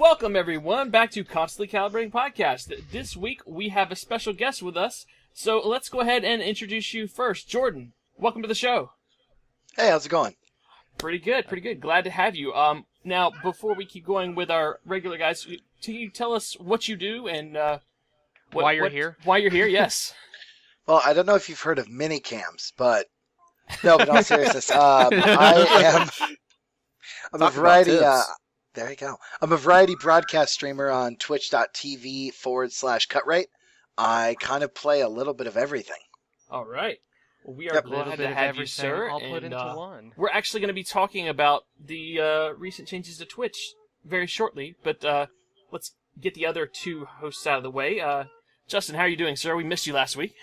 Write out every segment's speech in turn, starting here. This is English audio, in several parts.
Welcome, everyone, back to Constantly Calibrating Podcast. This week, we have a special guest with us, so let's go ahead and introduce you first. Jordan, welcome to the show. Hey, how's it going? Pretty good. Glad to have you. Now, before we keep going with our regular guys, can you tell us what you do and why you're here? Why you're here, yes. Well, I don't know if you've heard of minicams, but in all seriousness, I'm a variety. There you go. I'm a variety broadcast streamer on twitch.tv/Cutwright. I kind of play a little bit of everything. All right. Well, we are glad to have you, sir. All put into one. We're actually going to be talking about the recent changes to Twitch very shortly, but let's get the other two hosts out of the way. Justin, how are you doing, sir? We missed you last week.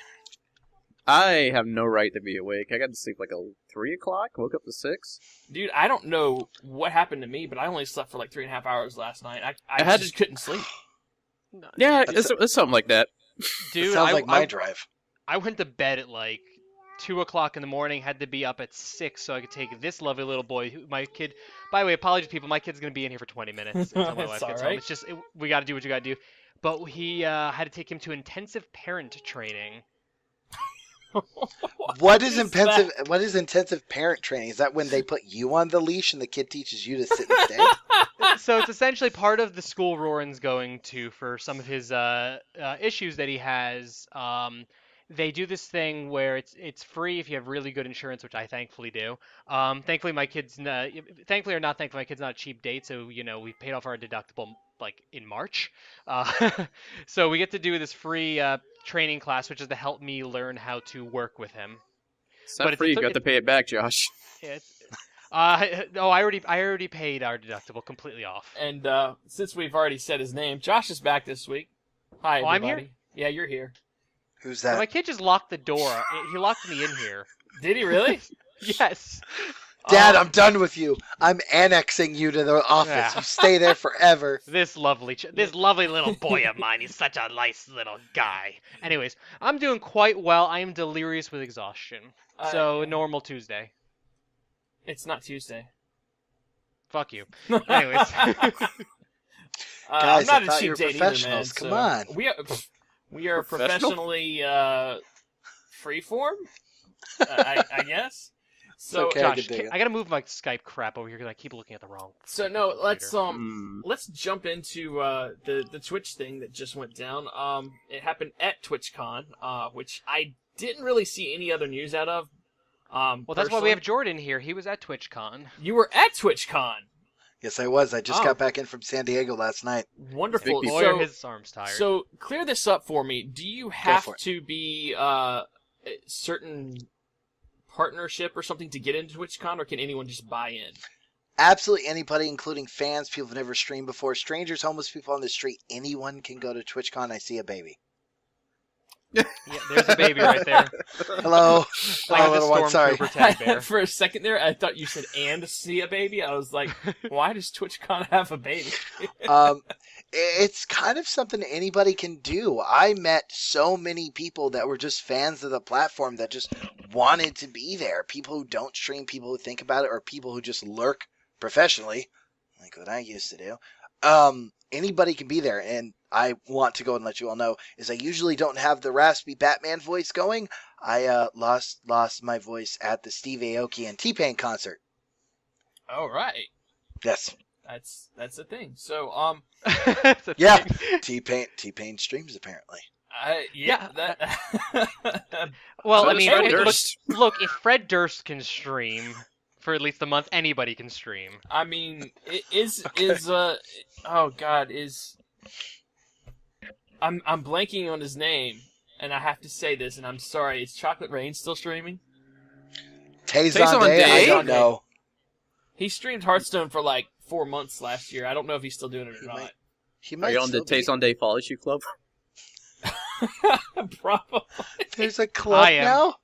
I have no right to be awake. I got to sleep like 3 o'clock, woke up to 6. Dude, I don't know what happened to me, but I only slept for like 3.5 hours last night. I just couldn't sleep. Yeah, it's something like that. Dude, sounds like my drive. I went to bed at like 2 o'clock in the morning, had to be up at 6 so I could take this lovely little boy, my kid. By the way, apologies, people, my kid's going to be in here for 20 minutes until my wife gets home. It's just, we got to do what you got to do. But he had to take him to intensive parent training. What is intensive parent training? Is that when they put you on the leash and the kid teaches you to sit and stay? So it's essentially part of the school Roran's going to for some of his issues that he has. They do this thing where it's free if you have really good insurance, which I thankfully do. Thankfully my kid's not a cheap date, so we paid off our deductible like in March. So we get to do this free training class, which is to help me learn how to work with him. It's not free. You got to pay it back, Josh. I already paid our deductible completely off. And since we've already said his name, Josh is back this week. Hi, everybody. I'm here? Yeah, you're here. Who's that? So my kid just locked the door. He locked me in here. Did he really? Yes. Dad, I'm done with you. I'm annexing you to the office. Yeah. You stay there forever. This lovely little boy of mine. He's such a nice little guy. Anyways, I'm doing quite well. I am delirious with exhaustion. So normal Tuesday. It's not Tuesday. Fuck you. Anyways. Guys, I'm not I thought a you were cheap date professionals. either, man. Come on. We are professionally freeform, I guess. So okay, Josh, I gotta move my Skype crap over here because I keep looking at the wrong. So no, let's jump into the Twitch thing that just went down. It happened at TwitchCon, which I didn't really see any other news out of. Well, that's why we have Jordan here. He was at TwitchCon. You were at TwitchCon. Yes, I was. I just got back in from San Diego last night. Wonderful. Boy, are his arms tired. So clear this up for me. Do you have to be a certain partnership or something to get into TwitchCon, or can anyone just buy in? Absolutely anybody, including fans, people who've never streamed before, strangers, homeless people on the street. Anyone can go to TwitchCon. I see a baby. Yeah, there's a baby right there. Hello. Like little one. Sorry. For a second there, I thought you said "and see a baby." I was like, "Why does TwitchCon have a baby?" It's kind of something anybody can do. I met so many people that were just fans of the platform that just wanted to be there. People who don't stream, people who think about it, or people who just lurk professionally, like what I used to do. Anybody can be there, and I want to go and let you all know is I usually don't have the raspy Batman voice going. I lost my voice at the Steve Aoki and T-Pain concert. All right. Yes. That's a thing. So yeah, T-Pain streams apparently. Yeah. Well, So I mean, look, if Fred Durst can stream for at least a month, anybody can stream. I mean, I'm blanking on his name, and I have to say this, and I'm sorry. Is Chocolate Rain still streaming? Tazon Day? I don't know. He streamed Hearthstone for like 4 months last year. I don't know if he's still doing it or not. Are you on the Tazon Day Fall Issue Club? Probably. There's a club now?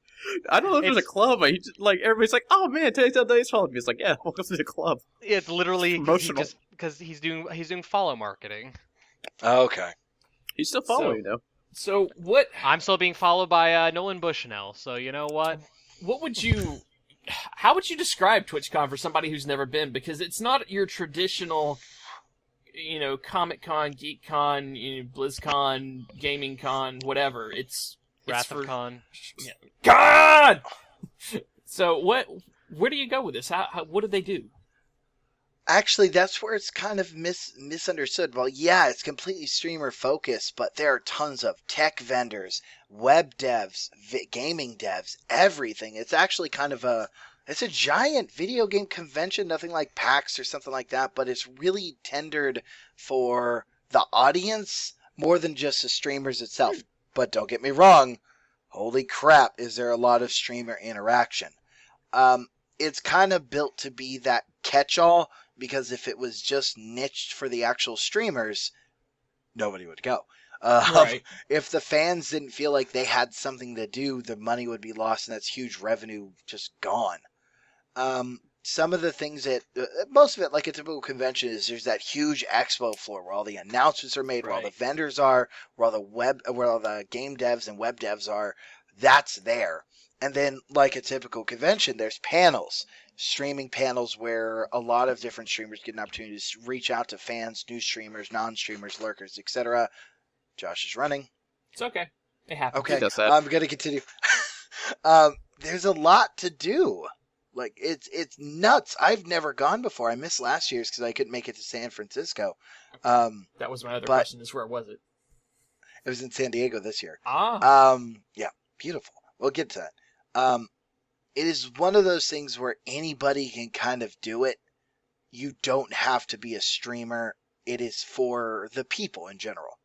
I don't know if there's a club, but everybody's like, "Oh man, Tazon Day is falling." He's like, "Yeah, welcome to the club." It's literally promotional because he's doing follow marketing. Oh, okay. He's still following though. So what? I'm still being followed by Nolan Bushnell. So you know what? How would you describe TwitchCon for somebody who's never been? Because it's not your traditional Comic Con, Geek Con, BlizzCon, Gaming Con, whatever. It's Wrath for of Con. God. So where do you go with this? What do they do? Actually, that's where it's kind of misunderstood. Well, yeah, it's completely streamer focused, but there are tons of tech vendors, web devs, gaming devs, everything. It's actually kind of it's a giant video game convention, nothing like PAX or something like that, but it's really tendered for the audience more than just the streamers itself. But don't get me wrong, holy crap, is there a lot of streamer interaction. It's kind of built to be that catch-all, because if it was just niched for the actual streamers, nobody would go. Right. If the fans didn't feel like they had something to do, the money would be lost, and that's huge revenue just gone. Some of the things that, most of it, like a typical convention, is there's that huge expo floor where all the announcements are made, where all the Right. vendors are, where all the game devs and web devs are. That's there. And then, like a typical convention, there's panels, streaming panels where a lot of different streamers get an opportunity to reach out to fans, new streamers, non-streamers, lurkers, etc. Josh is running. It's okay. It happens. Okay, does that. I'm going to continue. There's a lot to do. Like, it's nuts. I've never gone before. I missed last year's because I couldn't make it to San Francisco. That was my other but- question, is where was it? It was in San Diego this year. Yeah, beautiful. We'll get to that. It is one of those things where anybody can kind of do it. You don't have to be a streamer. It is for the people in general.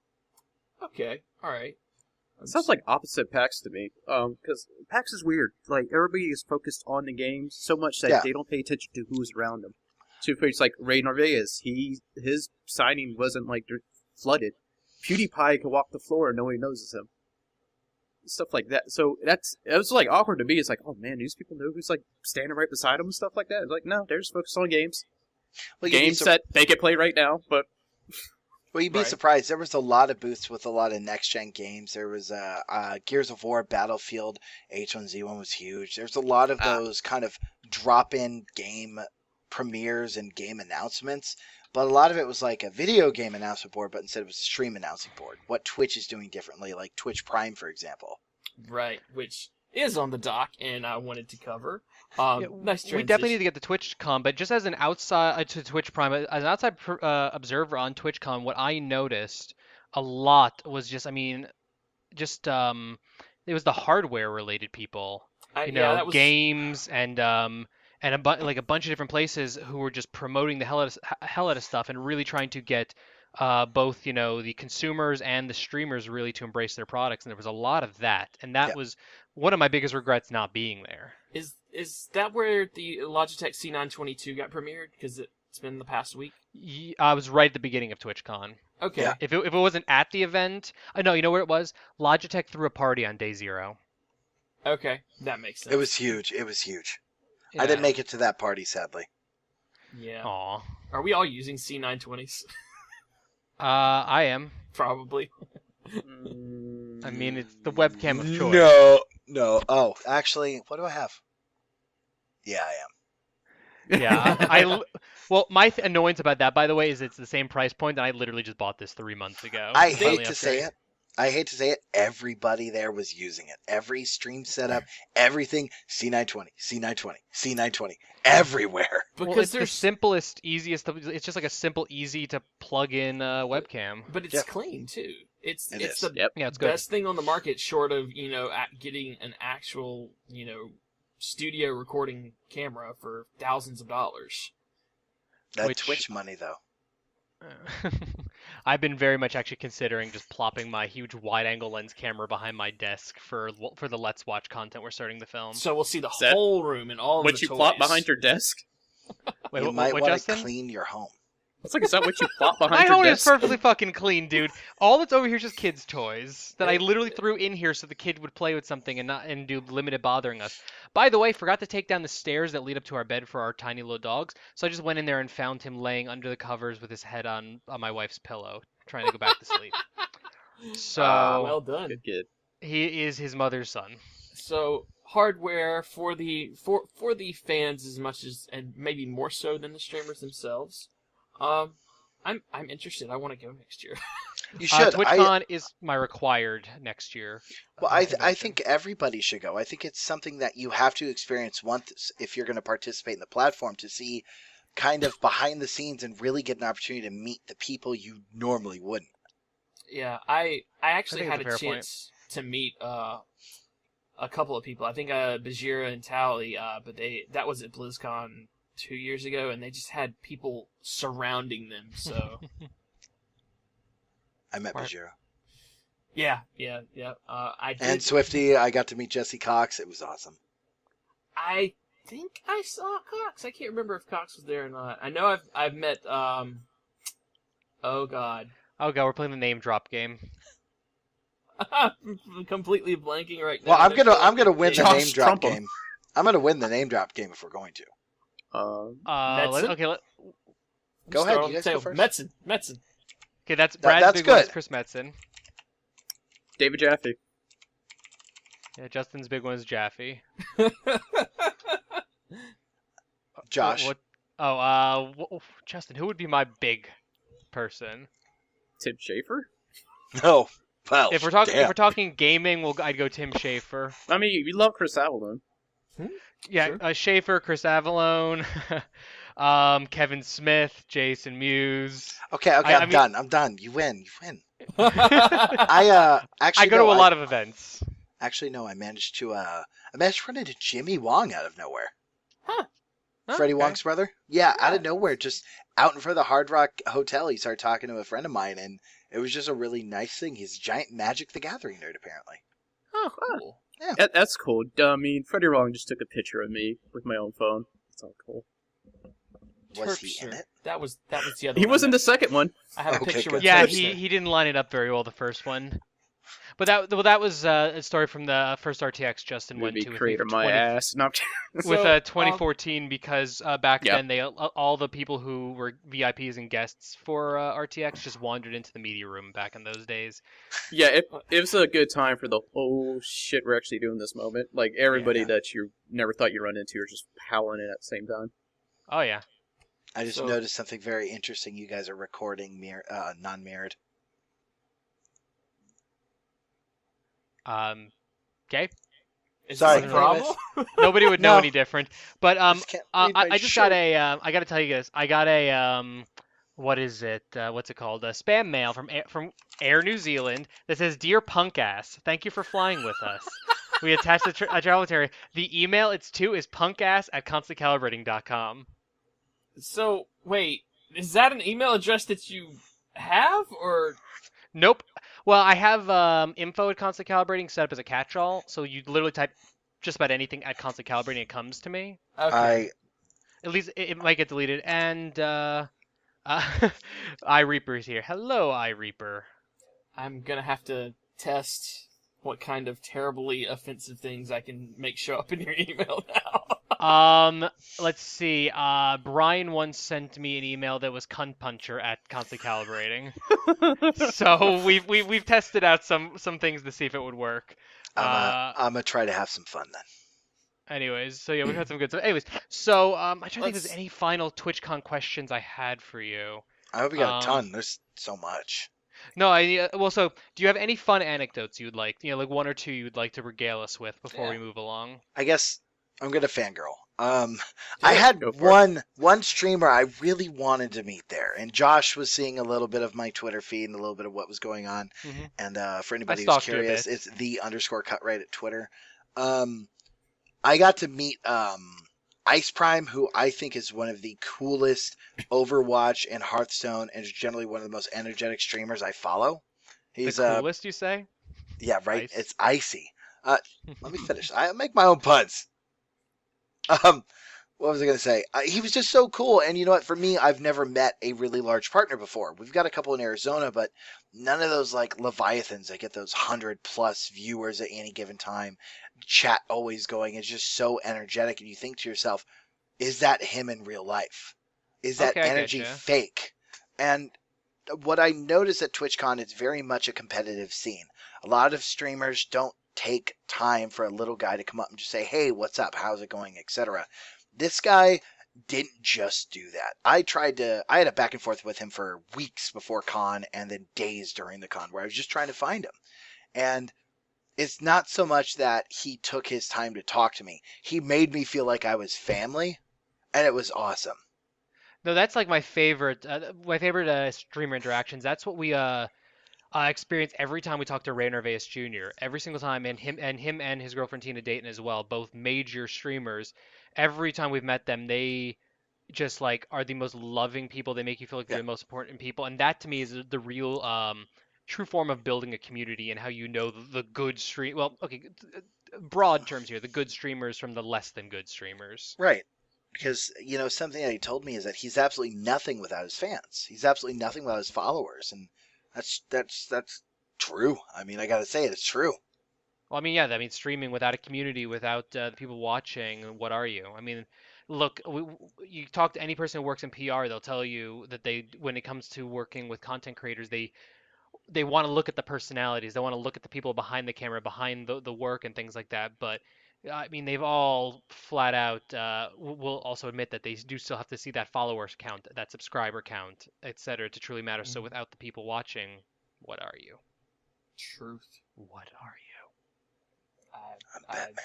Okay. All right. It sounds like opposite PAX to me. Because PAX is weird. Like, everybody is focused on the games so much that Yeah. they don't pay attention to who's around them. So, for instance, like Ray Narvaez, his signing wasn't like flooded. PewDiePie could walk the floor and nobody notices him. Stuff like that. So it was like awkward to me. It's like, oh man, these people know who's like standing right beside them and stuff like that. It's like, no, they're just focused on games. Well, you'd be Games that they could play right now, but you'd be Right. surprised. There was a lot of booths with a lot of next-gen games. There was Gears of War, Battlefield, H1Z1 was huge. There's a lot of those kind of drop-in game premieres and game announcements. But a lot of it was like a video game announcement board, but instead it was a stream announcing board. What Twitch is doing differently, like Twitch Prime, for example. Right. Which is on the dock, and I wanted to cover. Yeah, Nice transition. we definitely need to get to TwitchCon, but just as an outside to Twitch Prime, as an outside observer on TwitchCon, what I noticed a lot was just, it was the hardware related people, that was games and a bunch of different places who were just promoting the hell out of stuff and really trying to get both the consumers and the streamers really to embrace their products, and there was a lot of that, and that was one of my biggest regrets not being there. Is that where the Logitech C922 got premiered? Because it's been the past week. I was right at the beginning of TwitchCon. Okay. Yeah. If it wasn't at the event, no, you know where it was? Logitech threw a party on day 0. Okay, that makes sense. It was huge. It was huge. Yeah. I didn't make it to that party, sadly. Yeah. Aw. Are we all using C920s? I am. Probably. I mean, it's the webcam of choice. No. Oh, actually, what do I have? Yeah, I am. Yeah, well, my annoyance about that, by the way, is it's the same price point, and I literally just bought this 3 months ago. I Finally hate to say upgraded. it. Everybody there was using it. Every stream setup, everything. C920, everywhere. Because Well, it's the there's simplest, easiest. It's just like a simple, easy to plug in webcam. But it's Yeah. clean too. It's It it's is. the Yep. Yeah, it's good. best thing on the market, short of getting an actual studio recording camera for thousands of dollars. That Which- Twitch money, though. I've been very much actually considering just plopping my huge wide-angle lens camera behind my desk for the Let's Watch content we're starting to film. So we'll see the that whole room and all of what the you toys. plot behind your desk? Wait, You what, might what, want to Justin? clean your home. It's like, is that what you plot behind My your home is desk? perfectly fucking clean, dude. All that's over here is just kids' toys that I literally threw in here so the kid would play with something and do limited bothering us. By the way, forgot to take down the stairs that lead up to our bed for our tiny little dogs, so I just went in there and found him laying under the covers with his head on my wife's pillow, trying to go back to sleep. So Well done. Good kid. he is his mother's son. So hardware for the fans as much as, and maybe more so than the streamers themselves. I I'm interested. I want to go next year. You should. TwitchCon is my required next year. Well, I think everybody should go. I think it's something that you have to experience once if you're going to participate in the platform, to see kind of behind the scenes and really get an opportunity to meet the people you normally wouldn't. Yeah, I actually think had it's a a fair chance to meet a couple of people. I think Bajira and Tally, but that was at BlizzCon 2 years ago, and they just had people surrounding them. So I met Right. Bajira. yeah. I did. And Swifty, I got to meet Jesse Cox. It was awesome. I think I saw Cox. I can't remember if Cox was there or not. I know I've met. Oh God. Oh god, we're playing the name drop game. I'm completely blanking right now. Well, I'm gonna win the Josh name drop Trump'em. game. I'm gonna win the name drop game if we're going to. Metzen? Go ahead, you guys go first. Metzen. Okay, that's Brad's that's big one is good. Chris Metzen. David Jaffe. Yeah, Justin's big one is Jaffe. Josh. Justin, who would be my big person? Tim Schafer. No. Well, If we're damn. talking gaming, I'd go Tim Schafer. I mean, we love Chris Avalon. Yeah, Sure. Schafer, Chris Avalone, Kevin Smith, Jason Mewes. Okay, I I'm mean- done. I'm done. You win. Actually, Actually I go to a lot of events. Actually, no. I managed to run into Jimmy Wong out of nowhere. Freddie Okay. Wong's brother. Yeah, out of nowhere, just out in front of the Hard Rock Hotel. He started talking to a friend of mine, and it was just a really nice thing. He's a giant Magic the Gathering nerd, apparently. Oh, cool. That's cool. I mean, Freddie Wong just took a picture of me with my own phone. It's all cool. Was he in Terpster. it? That was the other He one. was in the second one. I have a Okay, picture good. with Yeah, Terpster. he didn't line it up very well the first one. But that was a story from the first RTX Justin went Movie to with me creator, for my 20 ass. No, with So, 2014 because back Yeah. then they all the people who were VIPs and guests for RTX just wandered into the media room back in those days. yeah, it was a good time for the oh shit, we're actually doing this moment. Like everybody Yeah. that you never thought you'd run into are just howling it at the same time. Oh yeah. I just So- noticed something very interesting. You guys are recording non-mirrored. Okay. Is Sorry, this a problem? Nobody would know No. any different. But Just can't read my I just shirt. got I got to tell you guys, I got a what is it? What's it called? A spam mail from Air New Zealand that says, "Dear punk ass, thank you for flying with us." We attached a travel itinerary. The email it's to is punkass@constantlycalibrating.com. So wait, is that an email address that you have, or Nope. Well, I have info at Constant Calibrating set up as a catch-all, so you literally type just about anything at Constant Calibrating, it comes to me. okay? At least it might get deleted. And iReaper's here. Hello, iReaper. I'm gonna have to test what kind of terribly offensive things I can make show up in your email now. Let's see. Brian once sent me an email that was cunt puncher at Constant Calibrating. So we've tested out some things to see if it would work. I'm gonna try to have some fun then. Anyways, so yeah, we've had some good stuff. Anyways, so I'm trying to think if Let's- there's any final TwitchCon questions I had for you. I hope you got a Um, ton. There's so much. No, well, so do you have any fun anecdotes you'd like, like one or two you'd like to regale us with before we Yeah. move along? I guess I'm gonna fangirl. I it. had Go for it. one streamer I really wanted to meet there, and Josh was seeing a little bit of my Twitter feed and a little bit of what was going on. Mhm. And for anybody who's stalked you a curious, bit. it's _Cutwright at Twitter. I got to meet Ice Prime, who I think is one of the coolest Overwatch and Hearthstone, and is generally one of the most energetic streamers I follow. He's The coolest, you say? yeah, right. Ice. It's icy. Let me finish. I make my own puns. What was I going to say? He was just so cool. And you know what? For me, I've never met a really large partner before. We've got a couple in Arizona, but none of those like Leviathans that get those 100+ viewers at any given time. Chat always going. It's just so energetic. And you think to yourself, is that him in real life? Is that Okay, I energy getcha. fake? And what I notice at TwitchCon, it's very much a competitive scene. A lot of streamers don't take time for a little guy to come up and just say, hey, what's up? How's it going? Etc. This guy didn't just do that. I had a back and forth with him for weeks before con and then days during the con where I was just trying to find him. And it's not so much that he took his time to talk to me. He made me feel like I was family, and it was awesome. No, that's like my favorite streamer interactions. That's what we experience every time we talk to Ray Narvaez Jr. Every single time, and him and his girlfriend Tina Dayton as well, both major streamers. Every time we've met them, they just like are the most loving people. They make you feel like they're the most important people, and that to me is the real true form of building a community and how you know the good stream. Well, okay, broad terms here, the good streamers from the less than good streamers. Right. Because, something that he told me is that he's absolutely nothing without his fans. He's absolutely nothing without his followers. And that's true. I mean, I got to say it. It's true. Well, I mean, yeah, streaming without a community, without the people watching, what are you? I mean, look, you talk to any person who works in PR, they'll tell you that when it comes to working with content creators, they want to look at the personalities. They want to look at the people behind the camera, behind the work and things like that. But I mean, they've all flat out will also admit that they do still have to see that followers count, that subscriber count, etc., to truly matter. So without the people watching, what are you? Truth. What are you? I'm Batman.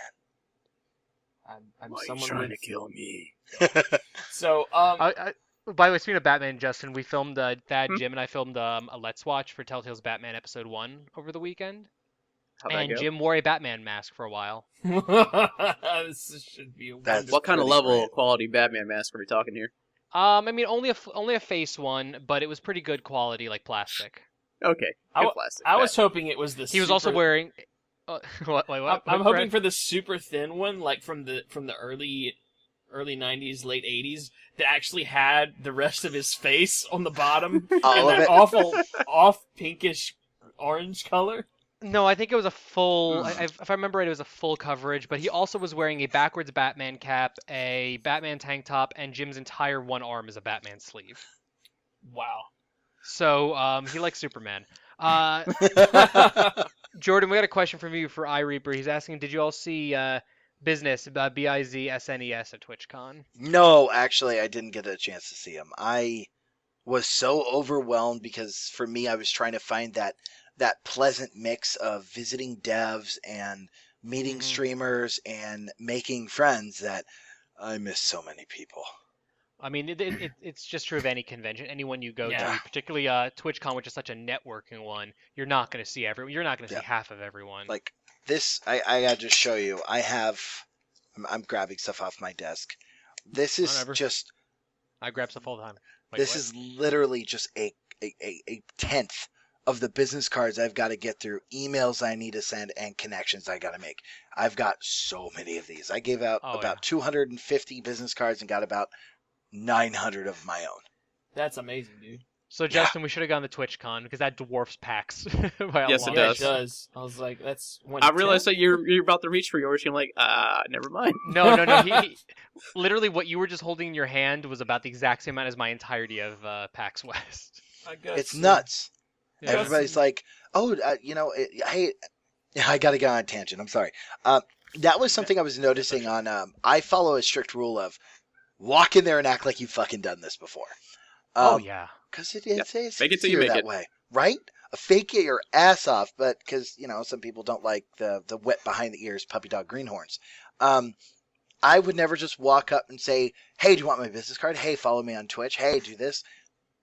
I'm Why are you someone trying with... to kill me? So, by the way, speaking of Batman, Justin, we filmed Thad, Jim, and I filmed a Let's Watch for Telltale's Batman Episode 1 over the weekend. How'd that And go? Jim wore a Batman mask for a while. this should be a wonderful... What kind of pretty level great. quality Batman mask are we talking here? I mean, only a face one, but it was pretty good quality, like plastic. Okay, I good plastic. I was hoping it was the He was also wearing. What? I'm hoping for the super thin one, like from the early 90s, late 80s, that actually had the rest of his face on the bottom All and of that it. awful off pinkish orange color. No, I think it was a full. If I remember right, it was a full coverage. But he also was wearing a backwards Batman cap, a Batman tank top, and Jim's entire one arm is a Batman sleeve. Wow. So he likes Superman. Jordan, we got a question from you for iReaper. He's asking, did you all see Business, BIZSNES at TwitchCon? No, actually, I didn't get a chance to see him. I was so overwhelmed because for me, I was trying to find that pleasant mix of visiting devs and meeting streamers and making friends that I miss so many people. I mean, it's just true of any convention. Anyone you go Yeah. to, particularly TwitchCon, which is such a networking one, you're not going to see everyone. You're not going to see half of everyone. Like this, I gotta just show you. I'm grabbing stuff off my desk. This is Whatever. just. I grab stuff all the time. Wait, This what? is literally just a tenth of the business cards I've got to get through, emails I need to send, and connections I got to make. I've got so many of these. I gave out about 250 business cards and got about 900 of my own. That's amazing, dude. So, Justin, we should have gone to TwitchCon because that dwarfs PAX by a Yes, it lot. Yeah, does. it does. I was like, that's one. I realized that you're about to reach for yours. You're like, never mind. No. He literally, what you were just holding in your hand was about the exact same amount as my entirety of PAX West. I guess, It's nuts. Yeah. Everybody's like, oh, hey, I got to go on a tangent. I'm sorry. That was something I was noticing on, I follow a strict rule of walk in there and act like you've fucking done this before. Oh, yeah. Because it's Fake it till you easier make that it. way, right? Fake it your ass off, but because some people don't like the wet behind the ears puppy dog greenhorns. I would never just walk up and say, "Hey, do you want my business card? Hey, follow me on Twitch. Hey, do this."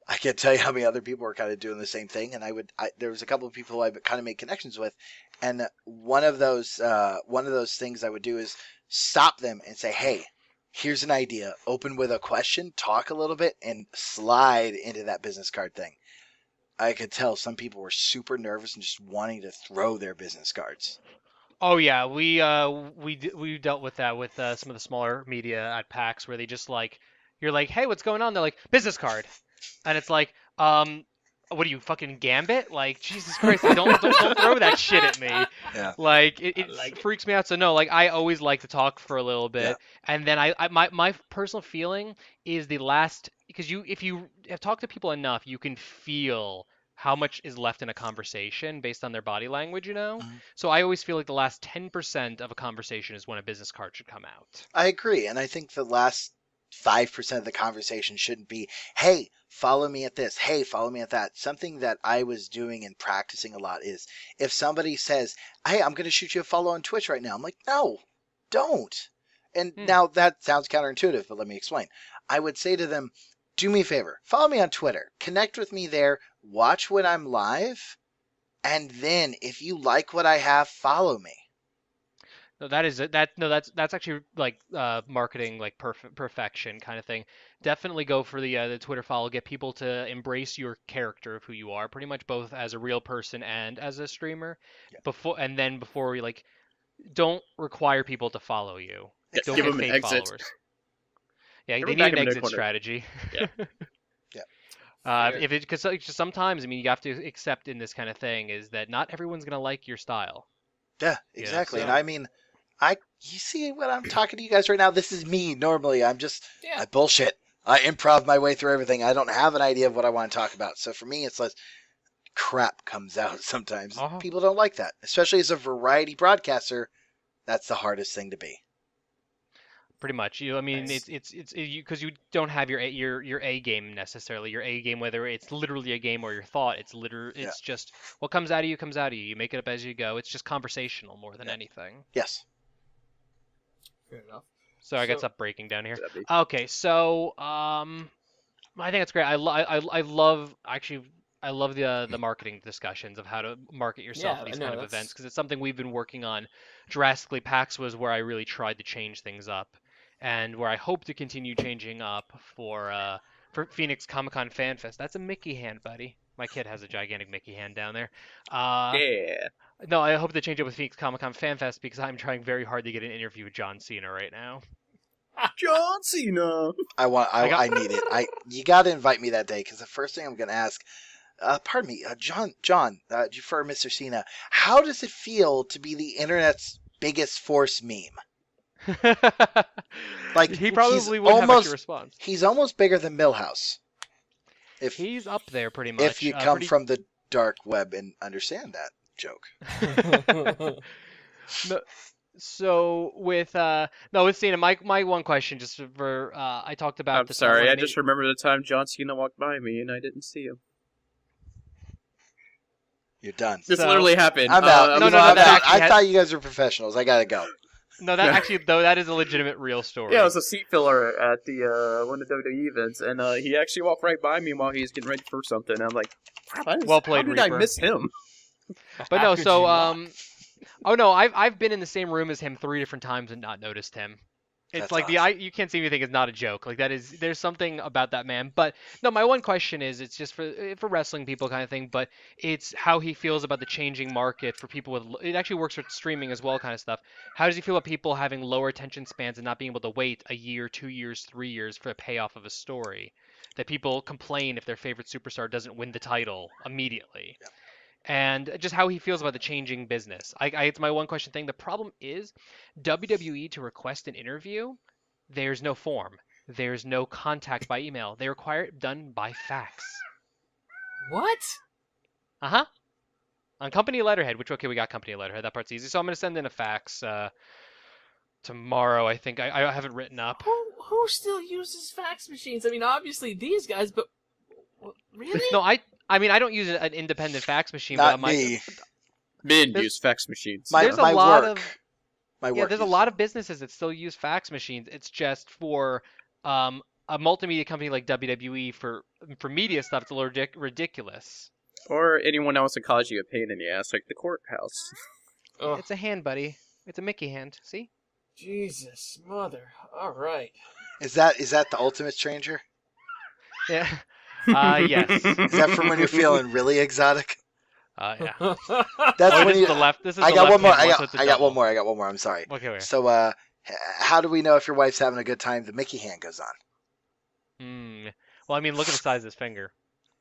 I can't tell you how many other people were kind of doing the same thing, and there was a couple of people who I kind of made connections with, and one of those things I would do is stop them and say, "Hey, here's an idea. Open with a question, talk a little bit, and slide into that business card thing." I could tell some people were super nervous and just wanting to throw their business cards. Oh yeah, we dealt with that with some of the smaller media at PAX where they just like, you're like, hey, what's going on? They're like, business card, and it's like, what are you, fucking Gambit? Like, Jesus Christ, don't throw that shit at me. Yeah. Like it freaks me out. So no, like I always like to talk for a little bit, and then my personal feeling is the last, because if you have talked to people enough, you can feel how much is left in a conversation based on their body language, So I always feel like the last 10% of a conversation is when a business card should come out. I agree, and I think the last 5% of the conversation shouldn't be, hey, follow me at this. Hey, follow me at that. Something that I was doing and practicing a lot is if somebody says, hey, I'm going to shoot you a follow on Twitch right now. I'm like, no, don't. And now that sounds counterintuitive, but let me explain. I would say to them, do me a favor, follow me on Twitter, connect with me there, watch when I'm live, and then if you like what I have, follow me. No, that's actually like marketing like perfection kind of thing. Definitely go for the Twitter follow. Get people to embrace your character of who you are, pretty much both as a real person and as a streamer. Yeah. Before we like, don't require people to follow you. Yeah, Don't give get them an fake exit. followers. Yeah, Give they them need back an in their exit corner. strategy. Yeah. Because sometimes, I mean, you have to accept in this kind of thing is that not everyone's gonna like your style. Yeah, exactly. so- And I mean, you see what I'm talking to you guys right now? This is me normally. I bullshit. I improv my way through everything. I don't have an idea of what I want to talk about. So for me, it's like crap comes out sometimes. People don't like that, especially as a variety broadcaster. That's the hardest thing to be. Pretty much. I mean, Nice. it's because you don't have your A game necessarily. Your A game, whether it's literally a game or your thought, it's just what comes out of you comes out of you. You make it up as you go. It's just conversational more than anything. Yes. Fair enough. So I got So- stuff breaking down here. That'd be- Okay, so I think it's great. I love the marketing discussions of how to market yourself Yeah, at these I know, kind of that's- events because it's something we've been working on drastically. PAX was where I really tried to change things up, and where I hope to continue changing up for Phoenix Comic-Con Fan Fest. That's a Mickey hand, buddy. My kid has a gigantic Mickey hand down there. Yeah. No, I hope to change it with Phoenix Comic-Con Fan Fest because I'm trying very hard to get an interview with John Cena right now. John Cena. I need it. You got to invite me that day because the first thing I'm going to ask, pardon me, John, for Mr. Cena, how does it feel to be the internet's biggest force meme? Like He probably he's wouldn't have almost- much response. He's almost bigger than Milhouse. If He's up there pretty much. if you come from the dark web and understand that joke. So with Cena, my one question just for I talked about. I'm sorry. I just remember the time John Cena walked by me and I didn't see him. You're done. This So- literally happened. I'm out. no, I'm no, out. that actually I had- thought you guys were professionals. I gotta go. No, that actually though that is a legitimate real story. Yeah, it was a seat filler at the one of the WWE events, and he actually walked right by me while he was getting ready for something. And I'm like, Well played, how did Reaper. I miss him? But How no, could so you not? oh no, I've been in the same room as him 3 different times and not noticed him. It's That's like awesome. you can't see anything is not a joke. Like there's something about that man. But no, my one question is it's just for wrestling people kind of thing, but it's how he feels about the changing market for people with it actually works with streaming as well kind of stuff. How does he feel about people having lower attention spans and not being able to wait a year, 2 years, 3 years for a payoff of a story? That people complain if their favorite superstar doesn't win the title immediately. Yeah. And just how he feels about the changing business. It's my one question thing. The problem is WWE to request an interview, there's no form. There's no contact by email. They require it done by fax. What? Uh-huh. On company letterhead, we got company letterhead. That part's easy. So I'm going to send in a fax tomorrow, I think. I have it written up. Who still uses fax machines? I mean, obviously these guys, but really? No, I mean, I don't use an independent fax machine. Not but me. Men There's- use fax machines. My there's a my lot work. of- My Yeah, work. there's a uses lot them. of businesses that still use fax machines. It's just for a multimedia company like WWE for media stuff. It's a little ridiculous. Or anyone else in college you a pain in the ass, like the courthouse. Oh, It's a hand, buddy. It's a Mickey hand. See? Jesus, mother. All right. Is that the ultimate stranger? Yeah. Yes. Is that from when you're feeling really exotic? Yeah. That's Oh, when this is you. the left. This is I the got left one more. hand I so it's a got one double. more. I got one more. I'm sorry. Okay, wait. So, how do we know if your wife's having a good time? The Mickey hand goes on. Well, I mean, look at the size of his finger.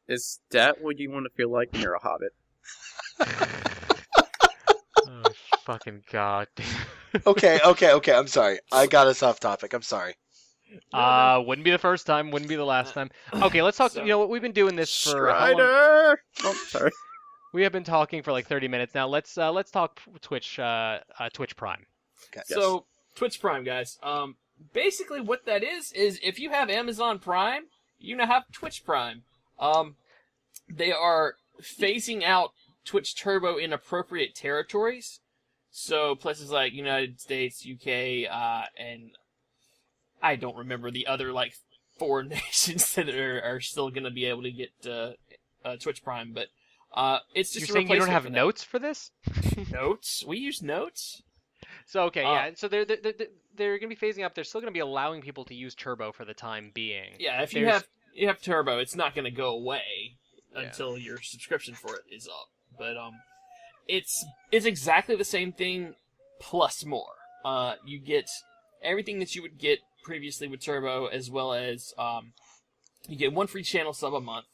Is that what you want to feel like when you're a hobbit? Oh, fucking god. Okay. I'm sorry. I got us off topic. I'm sorry. Wouldn't be the first time. Wouldn't be the last time. Okay, let's talk. So- You know what? We've been doing this for how long? Strider! Oh, sorry. We have been talking for like 30 minutes now. Let's talk Twitch Prime. Okay. So Twitch Prime, guys. basically what that is if you have Amazon Prime, you now have Twitch Prime. They are phasing out Twitch Turbo in appropriate territories. So places like United States, UK, and I don't remember the other like 4 nations that are still going to be able to get Twitch Prime, but it's just. You're saying you don't have notes for this? Notes? We use notes. So okay, yeah. So they're going to be phasing up. They're still going to be allowing people to use Turbo for the time being. Yeah, if you have Turbo, it's not going to go away until your subscription for it is up. But it's exactly the same thing plus more. You get everything that you would get previously with Turbo, as well as you get 1 free channel sub a month.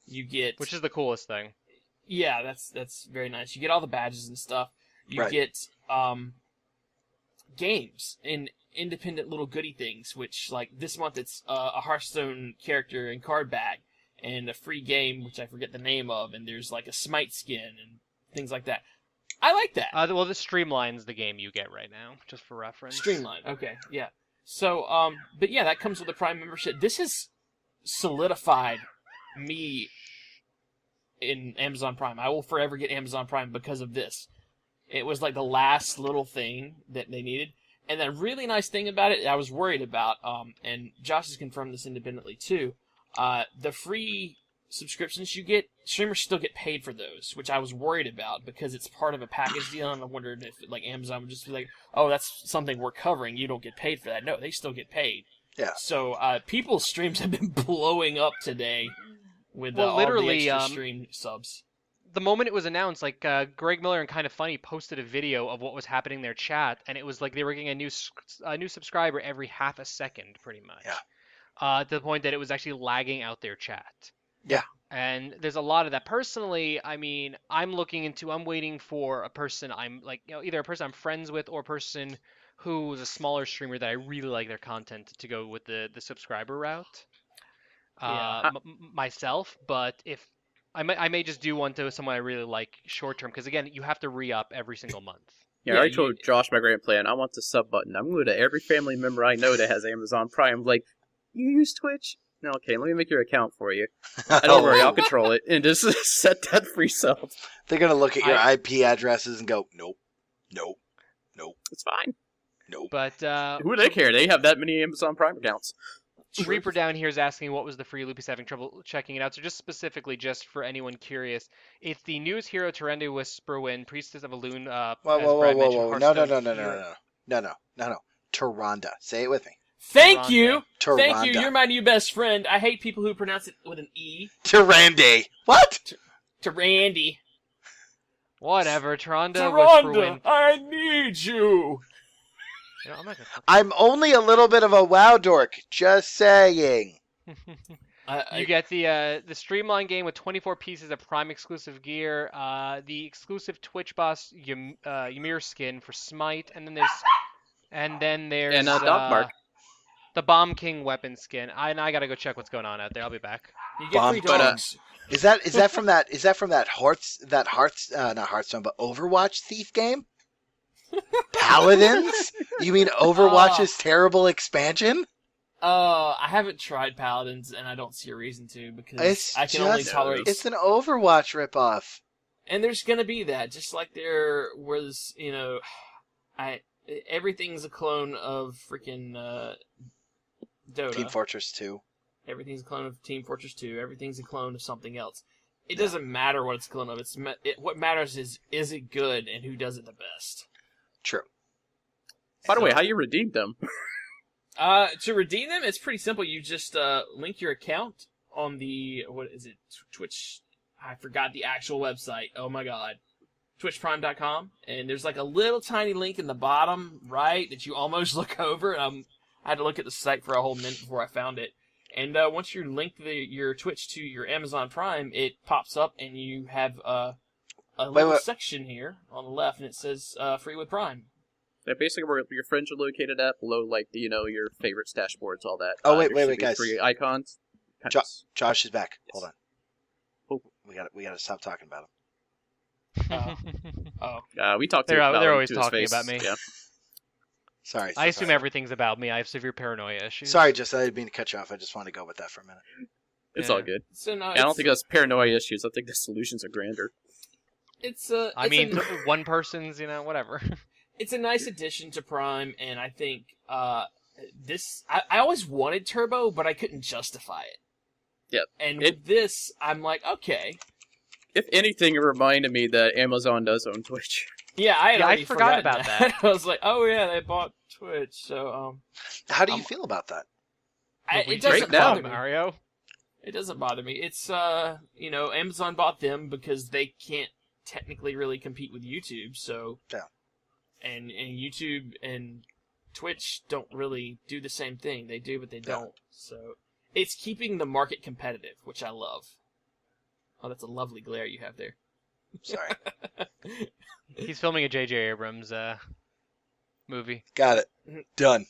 You get, which is the coolest thing. Yeah, that's very nice. You get all the badges and stuff. You Right. get games and independent little goodie things, which like this month it's a Hearthstone character and card bag and a free game which I forget the name of, and there's like a Smite skin and things like that. I like that. Well, this Streamline's the game you get right now, just for reference. Streamline, okay, yeah. So, but yeah, that comes with a Prime membership. This has solidified me in Amazon Prime. I will forever get Amazon Prime because of this. It was like the last little thing that they needed. And the really nice thing about it, I was worried about, and Josh has confirmed this independently too, the free subscriptions you get, streamers still get paid for those, which I was worried about because it's part of a package deal, and I wondered if like Amazon would just be like, oh, that's something we're covering, you don't get paid for that. No, they still get paid. Yeah. So people's streams have been blowing up today with all literally, the extra stream subs. The moment it was announced, like Greg Miller and Kind of Funny posted a video of what was happening in their chat, and it was like they were getting a new subscriber every half a second, pretty much. Yeah. To the point that it was actually lagging out their chat. Yeah. And there's a lot of that. Personally, I mean, I'm waiting for a person I'm like, either a person I'm friends with or a person who's a smaller streamer that I really like their content to go with the subscriber route. Myself, but if I may just do one to someone I really like short term, because again, you have to re-up every single month. Yeah, I already told Josh my grand plan. I want the sub button. I'm going to every family member I know that has Amazon Prime. Like, you use Twitch? No, okay, let me make your account for you. Don't worry, I'll control it and just set that free sub. They're going to look at your IP addresses and go, nope, nope, nope. It's fine. Nope. But who do they care? They have that many Amazon Prime accounts. Reaper down here is asking what was the free loop. He's having trouble checking it out. So just specifically, just for anyone curious, it's the newest hero Tyrande Whisperwind, Priestess of Elune. Whoa. No. Tyrande. Say it with me. Thank you. Tyrande. Thank you. You're my new best friend. I hate people who pronounce it with an E. Tyrande. What? Tyrande. Whatever. Tyrande Whisperwind. I need you. I'm not gonna... I'm only a little bit of a WoW dork. Just saying. You get the Streamline game with 24 pieces of Prime exclusive gear, the exclusive Twitch boss Ymir skin for Smite, and then there's Dogmark. The Bomb King weapon skin. I gotta go check what's going on out there. I'll be back. You get free dogs. Is that from that not Hearthstone, but Overwatch thief game? Paladins? You mean Overwatch's terrible expansion? I haven't tried Paladins, and I don't see a reason to, because I can only tolerate... It's an Overwatch ripoff. And there's gonna be that, just like there was, everything's a clone of freaking Dota. Team Fortress 2. Everything's a clone of Team Fortress 2. Everything's a clone of something else. It doesn't matter what it's a clone of. What matters is it good, and who does it the best. True. By the way, how you redeemed them? To redeem them, it's pretty simple. You just link your account on the Twitch. I forgot the actual website. Oh my god, twitchprime.com, and there's like a little tiny link in the bottom right that you almost look over. I had to look at the site for a whole minute before I found it. And once you link your Twitch to your Amazon Prime, it pops up, and you have a little section here on the left, and it says free with Prime. Yeah, basically where your friends are located at, below, like, your favorite dashboards, all that. Oh, wait, guys. Free icons. Josh is back. Hold on. Oh, we gotta stop talking about him. We talked. They're always talking about me. Yeah. Sorry. I assume sorry. everything's about me. I have severe paranoia issues. Sorry, Justin. I didn't mean to cut you off. I just wanted to go with that for a minute. It's Yeah. all good. So no, I don't think that's paranoia issues. I think the solutions are grander. I mean, one person's, whatever. It's a nice addition to Prime, and I think this. I always wanted Turbo, but I couldn't justify it. Yep. And with this, I'm like, okay. If anything, it reminded me that Amazon does own Twitch. Yeah, I had already forgot forgotten about that. I was like, oh yeah, they bought Twitch. So How do you feel about that? it doesn't Right now. bother me. Mario. It doesn't bother me. It's Amazon bought them because they can't technically really compete with YouTube. So Yeah. And YouTube and Twitch don't really do the same thing. They do, but they don't. So it's keeping the market competitive, which I love. Oh, that's a lovely glare you have there. Sorry. He's filming a J.J. Abrams movie. Got it. Done.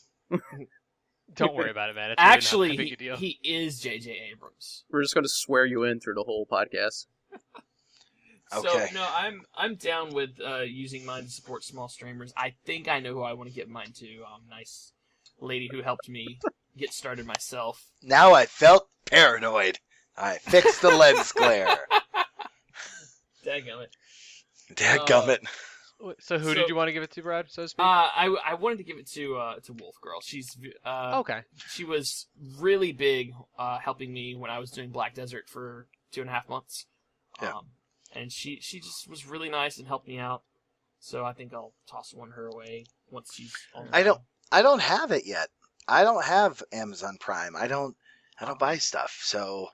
Don't worry about it, man. It's Actually, really not that big a deal. he is J.J. Abrams. We're just going to swear you in through the whole podcast. Okay. So no, I'm down with using mine to support small streamers. I think I know who I want to give mine to. Nice lady who helped me get started myself. Now I felt paranoid. I fixed the lens glare. Daggum it. Dadgummit. So who so- did you want to give it to, Brad? So to speak. I wanted to give it to Wolf Girl. She's Okay. she was really big helping me when I was doing Black Desert for 2.5 months. Yeah. And she just was really nice and helped me out. So I think I'll toss one her away once she's on. I don't have it yet. I don't have Amazon Prime. I don't buy stuff. So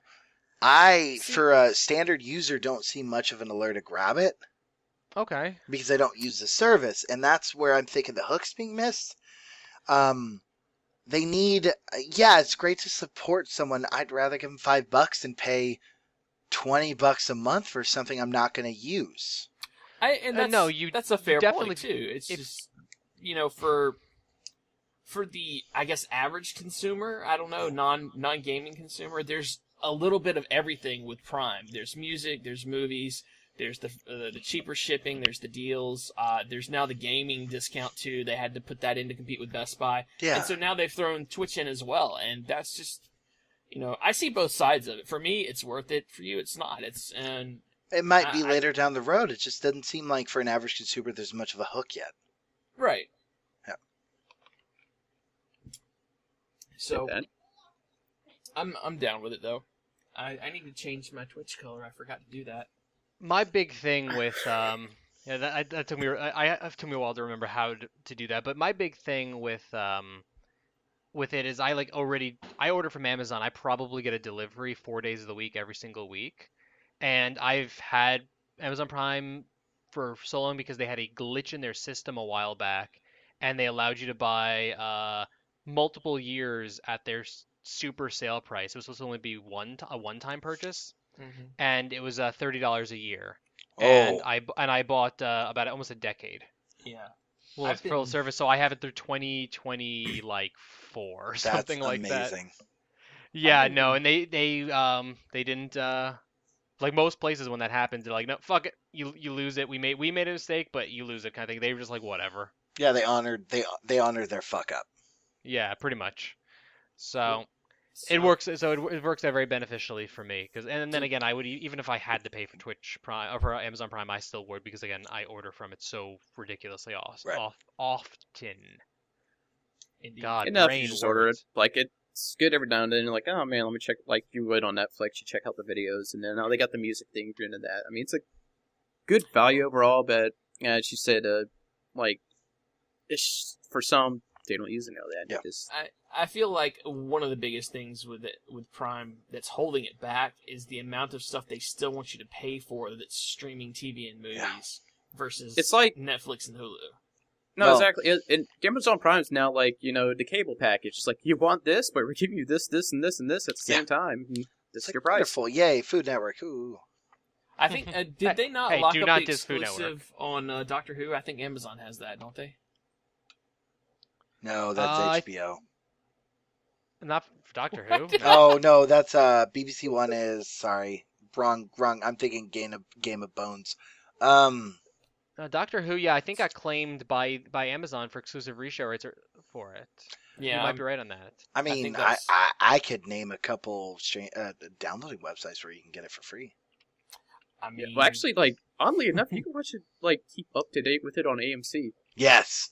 for a standard user, don't see much of an allure to grab it Okay. because I don't use the service. And that's where I'm thinking the hook's being missed. They need, it's great to support someone. I'd rather give them $5 than pay $20 a month for something I'm not going to use. That's a fair definitely- point too. It's just for the I guess average consumer, I don't know, non gaming consumer, there's a little bit of everything with Prime. There's music, there's movies, there's the cheaper shipping, there's the deals, there's now the gaming discount too. They had to put that in to compete with Best Buy. Yeah. And so now they've thrown Twitch in as well, and that's just I see both sides of it. For me, it's worth it. For you, it's not. It might be later down the road. It just doesn't seem like for an average consumer there's much of a hook yet. Right. Yeah. So I'm down with it though. I need to change my Twitch color. I forgot to do that. My big thing with that took me it took me a while to remember how to do that. But my big thing with it is I order from Amazon. I probably get a delivery 4 days of the week every single week, and I've had Amazon Prime for so long because they had a glitch in their system a while back, and they allowed you to buy multiple years at their super sale price. It was supposed to only be a one-time purchase, and it was $30 a year. And I bought about almost a decade. Yeah. Well, it's full service, so I have it through 2020, like 4 or something like that. Amazing. Yeah, no, and they didn't like most places when that happens, they're like, no, fuck it, you lose it. We made a mistake, but you lose it, kind of thing. They were just like, whatever. Yeah, they honored their fuck up. Yeah, pretty much. So it works. So it works out very beneficially for me. And then again, I would even if I had to pay for Twitch Prime or for Amazon Prime, I still would because again, I order from it so ridiculously often. Indeed. God, Enough, brain you just order it. words. Like, it's good every now and then. You're like, oh man, let me check. Like, you would on Netflix, you check out the videos, and then they got the music thing into that. I mean, it's a good value overall, but as you said, for some, they don't use it now. That I feel like one of the biggest things with Prime that's holding it back is the amount of stuff they still want you to pay for that's streaming TV and movies versus it's like Netflix and Hulu. No, exactly. And Amazon Prime is now like, the cable package. It's like, you want this, but we're giving you this, this, and this, and this at the same time. And this is your price. Wonderful. Yay, Food Network. Ooh. I think, did they not lock do up not the diss Food Network. exclusive on Doctor Who? I think Amazon has that, don't they? No, that's HBO. Not for Doctor Who. No. Oh, no, that's BBC One is, sorry. Wrong. I'm thinking Game of Bones. Doctor Who, yeah, I think got claimed by Amazon for exclusive reshow rights for it. Yeah, You might be right on that. I think mean, that's- I could name a couple downloading websites where you can get it for free. I mean, Well, actually, like oddly enough, you can watch it like keep up to date with it on AMC. Yes.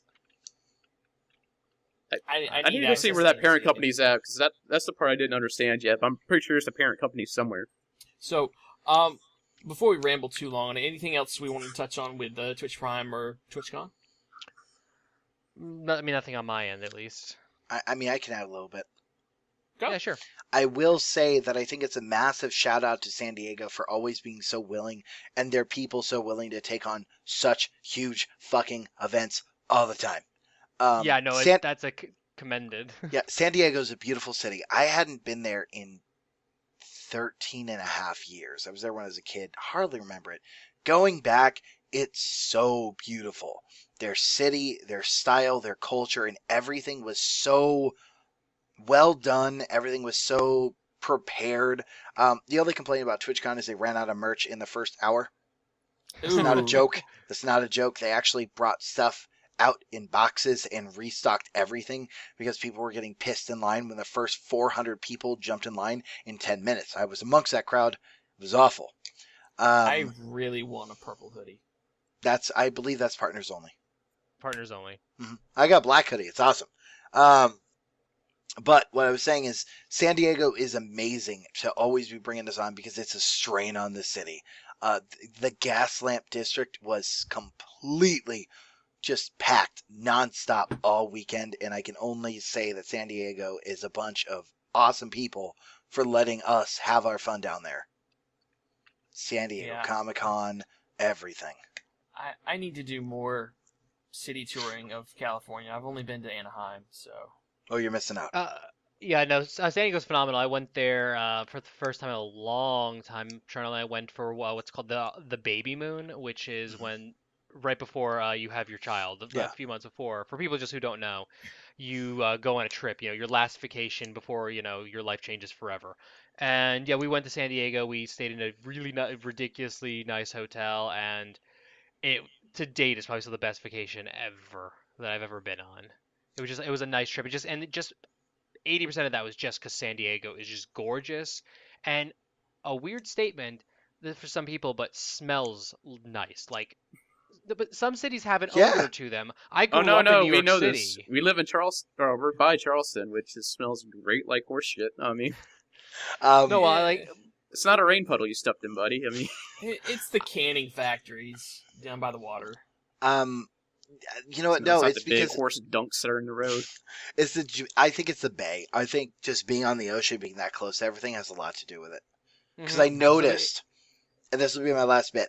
I need to see where that parent company's at because that's the part I didn't understand yet. But I'm pretty sure it's a parent company somewhere. So, before we ramble too long, anything else we wanted to touch on with Twitch Prime or TwitchCon? I mean, nothing on my end, at least. I mean, I can add a little bit. Go. Yeah, sure. I will say that I think it's a massive shout out to San Diego for always being so willing and their people so willing to take on such huge fucking events all the time. Yeah, no, that's commended. Yeah, San Diego's a beautiful city. I hadn't been there in 13 and a half years. I was there when I was a kid. Hardly remember it. Going back, it's so beautiful. Their city, their style, their culture, and everything was so well done. Everything was so prepared. The only complaint about TwitchCon is they ran out of merch in the first hour. It's not a joke. That's not a joke. They actually brought stuff out in boxes and restocked everything because people were getting pissed in line when the first 400 people jumped in line in 10 minutes. I was amongst that crowd. It was awful. I really want a purple hoodie. I believe that's partners only. Partners only. Mm-hmm. I got black hoodie. It's awesome. But what I was saying is San Diego is amazing to always be bringing this on because it's a strain on the city. The Gaslamp District was completely just packed nonstop all weekend, and I can only say that San Diego is a bunch of awesome people for letting us have our fun down there. San Diego, Comic-Con, everything. I need to do more city touring of California. I've only been to Anaheim, so. Oh, you're missing out. Yeah, no, San Diego's phenomenal. I went there for the first time in a long time. Charlie and I went for what's called the baby moon, which is when right before you have your child, a few months before. For people just who don't know, you go on a trip, your last vacation before, your life changes forever. And yeah, we went to San Diego. We stayed in a really ridiculously nice hotel, and it to date is probably still the best vacation ever that I've ever been on. It was a nice trip. It just 80% of that was just because San Diego is just gorgeous, and a weird statement for some people, but smells nice. Like, but some cities have an odor to them. I grew up in New York we know City. this. We live in Charleston, or we're by Charleston, which smells great like horse shit. I mean, no, I like. It's not a rain puddle you stepped in, buddy. I mean, it's the canning factories down by the water. You know what? No, it's the because big horse dunks that are in the road. I think it's the bay. I think just being on the ocean, being that close to everything, has a lot to do with it. Because I noticed, and this will be my last bit,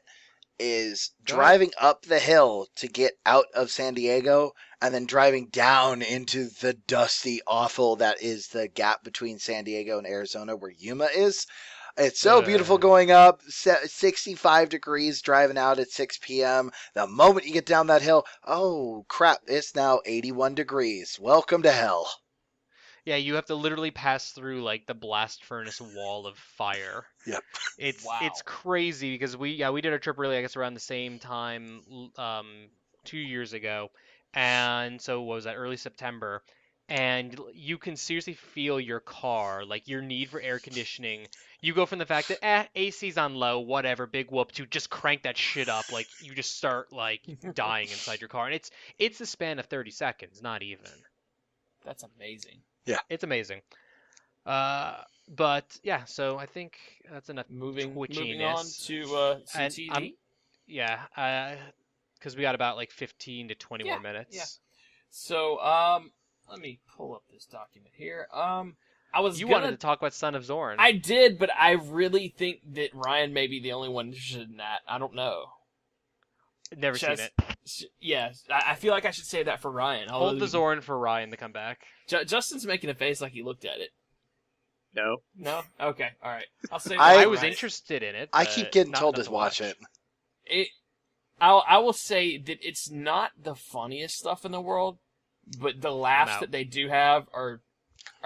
is driving up the hill to get out of San Diego, and then driving down into the dusty, awful that is the gap between San Diego and Arizona, where Yuma is. It's so beautiful going up, 65 degrees, driving out at 6 p.m. The moment you get down that hill, oh, crap, it's now 81 degrees. Welcome to hell. Yeah, you have to literally pass through, like, the blast furnace wall of fire. Yep. It's crazy because we did our trip really, I guess, around the same time 2 years ago. And so what was that, early September? And you can seriously feel your car, like your need for air conditioning. You go from the fact that AC's on low, whatever, big whoop, to just crank that shit up, like you just start like dying inside your car, and it's the span of 30 seconds, not even. That's amazing. Yeah, it's amazing. But yeah, so I think that's enough. Moving on twitchiness. to CTV. Because we got about like 15 to 20 more minutes. Yeah. So let me pull up this document here. You wanted to talk about Son of Zorn. I did, but I really think that Ryan may be the only one interested in that. I don't know. Never seen it. Yeah, I feel like I should say that for Ryan. Hold the Zorn for Ryan to come back. Justin's making a face like he looked at it. No. No? Okay, alright. I'll say I was interested in it. I keep getting told to watch it. I will say that it's not the funniest stuff in the world, but the laughs that they do have are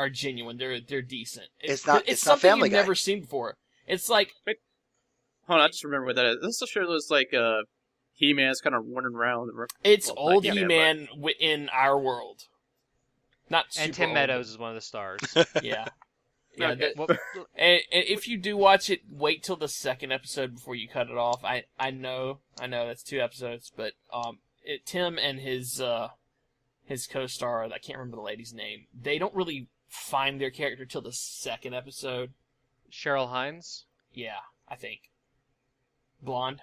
genuine. They're decent. It's something Family you've Guy. never seen before. It's like Hold on, I just remember what that is. This show was like He-Man's kind of running around. It's Well, old not He-Man in our world. Not super And Tim old, Meadows is one of the stars. but- Yeah. Yeah, Okay. Well, and if you do watch it, wait till the second episode before you cut it off. I know that's 2 episodes, but Tim and his co-star, I can't remember the lady's name, they don't really find their character till the second episode. Cheryl Hines. Yeah, I think. Blonde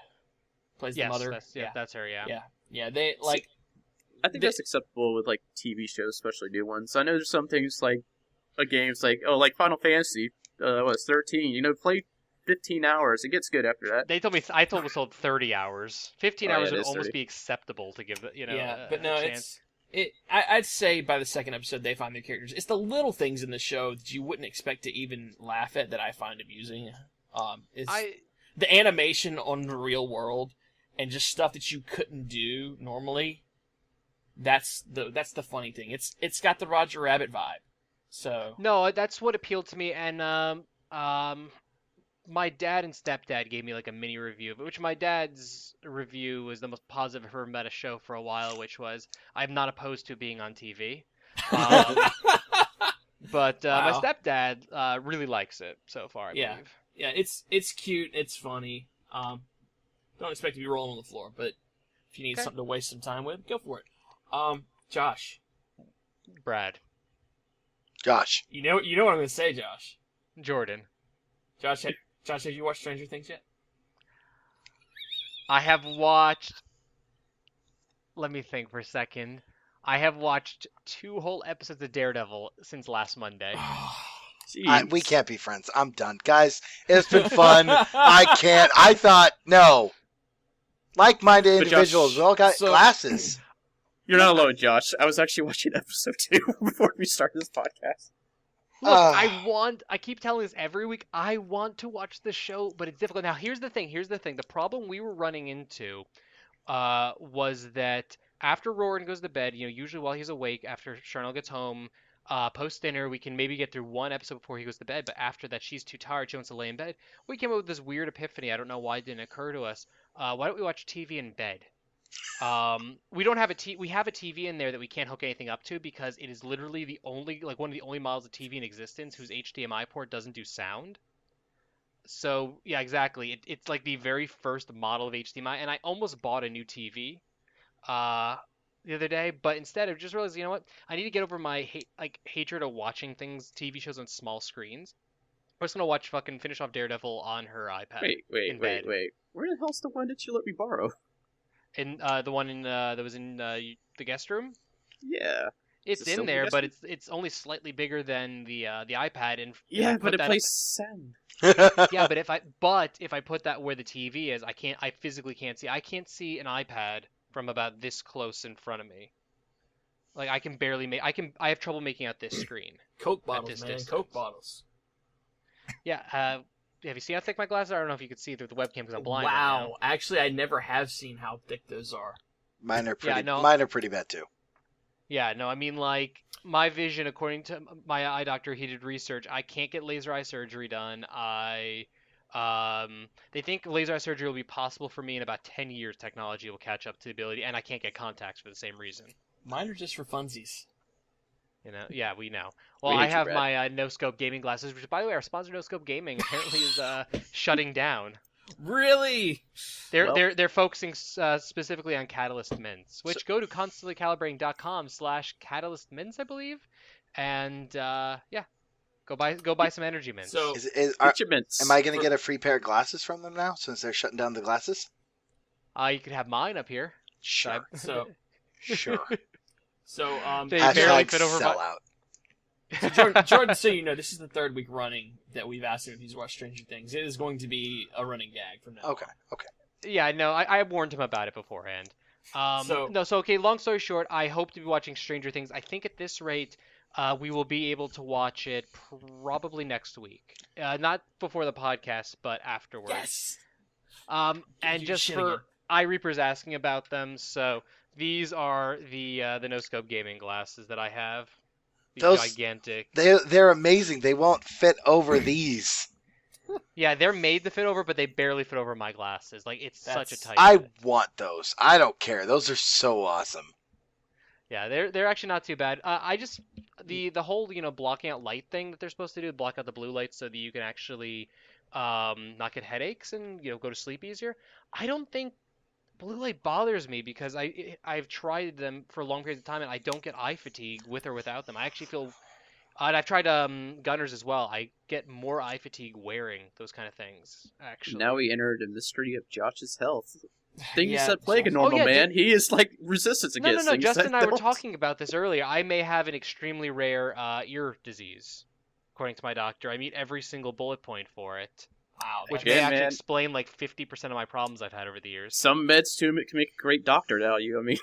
plays Yes, the mother. that's her. Yeah. Yeah. They like. I think that's acceptable with like TV shows, especially new ones. I know there's some things like a game's like Final Fantasy, 13. You know, play 15 hours. It gets good after that. I told them sold 30 hours. 15 hours it would is almost 30. be acceptable to give it, But no, a chance. I'd say by the second episode they find their characters. It's the little things in the show that you wouldn't expect to even laugh at that I find amusing. The animation on the real world and just stuff that you couldn't do normally. That's the funny thing. It's got the Roger Rabbit vibe. So No, that's what appealed to me, and my dad and stepdad gave me like a mini review of it, which my dad's review was the most positive I've ever met a show for a while, which was, I'm not opposed to it being on TV. But my Wow. stepdad really likes it so far, I believe. Yeah, it's cute, it's funny. Don't expect to be rolling on the floor, but if you need Okay. something to waste some time with, go for it. Josh, Brad. Josh. you know what I'm going to say, Josh. Jordan. Josh, have you watched Stranger Things yet? I have watched... Let me think for a second. I have watched 2 whole episodes of Daredevil since last Monday. Jeez. We can't be friends. I'm done. Guys, it's been fun. I can't. I thought, no. Like-minded But Josh, individuals. We all got glasses. You're not alone, Josh. I was actually watching episode 2 before we started this podcast. Look, Ah. I keep telling this every week, I want to watch the show, but it's difficult. Now, here's the thing. The problem we were running into was that after Roran goes to bed, usually while he's awake, after Charnel gets home, post-dinner, we can maybe get through 1 episode before he goes to bed, but after that, she's too tired, she wants to lay in bed. We came up with this weird epiphany. I don't know why it didn't occur to us. Why don't we watch TV in bed? We don't have we have a TV in there that we can't hook anything up to because it is literally the only, like one of the only models of TV in existence whose HDMI port doesn't do sound. So yeah, exactly. It's like the very first model of HDMI, and I almost bought a new TV the other day, but instead I just realized, you know what? I need to get over my hatred of watching TV shows on small screens. I'm just gonna finish off Daredevil on her iPad. Wait. Where the hell's the one that you let me borrow? And the one that was in the guest room. Yeah. It's Is it in still there, guest but room? it's only slightly bigger than the iPad. And Yeah, if I but put it that plays sound. Yeah, but if I put that where the TV is, I physically can't see. I can't see an iPad from about this close in front of me. Like I can barely I have trouble making out this screen. Coke At bottles, this man. distance. Coke bottles. Yeah. Have you seen how thick my glasses are? I don't know if you could see through the webcam because I'm blind. right Wow. now. Actually, I never have seen how thick those are. Mine are pretty. no. Mine are pretty bad too. Yeah, no, I mean, like, my vision, according to my eye doctor, he did research, I can't get laser eye surgery done. They think laser eye surgery will be possible for me in about 10 years. Technology will catch up to the ability, and I can't get contacts for the same reason. Mine are just for funsies. Yeah, we know. Well, We I hate you, have Brad. my No Scope gaming glasses, which, by the way, our sponsor, No Scope Gaming, apparently is shutting down. Really? They're focusing specifically on Catalyst mints, which go to constantlycalibrating.com/Catalyst mints, I believe, and yeah, go buy some energy mints. So Get your mints. Am I going to get a free pair of glasses from them now since they're shutting down the glasses? You could have mine up here. Sure. so Sure. They barely Hashtag fit over sell my... out. Jordan, so you know, this is the 3rd week running that we've asked him if he's watched Stranger Things. It is going to be a running gag from now on. Okay. Yeah, no, I warned him about it beforehand. So Okay, long story short, I hope to be watching Stranger Things. I think at this rate, we will be able to watch it probably next week. Not before the podcast, but afterwards. Yes. And You just shit for again. iReapers asking about them, so these are the No Scope gaming glasses that I have. These Those- gigantic. They're amazing. They won't fit over these. Yeah, they're made to fit over, but they barely fit over my glasses. Like, it's such a tight I fit. want those. I don't care. Those are so awesome. Yeah, they're actually not too bad. I just the whole blocking out light thing that they're supposed to do, block out the blue light so that you can actually not get headaches and go to sleep easier. I don't think blue light bothers me because I've tried them for long periods of time and I don't get eye fatigue with or without them. I actually feel, and I've tried Gunners as well. I get more eye fatigue wearing those kind of things. Actually, Now we enter the mystery of Josh's health. Things Yeah, that plague a normal yeah, man, he is like resistance no, against no. things Justin that and I were don't. talking about this earlier. I may have an extremely rare ear disease, according to my doctor. I meet every single bullet point for it, Wow. which that's- may Yeah, actually man. explain like 50% of my problems I've had over the years. Some meds too can make a great doctor out of you. I mean,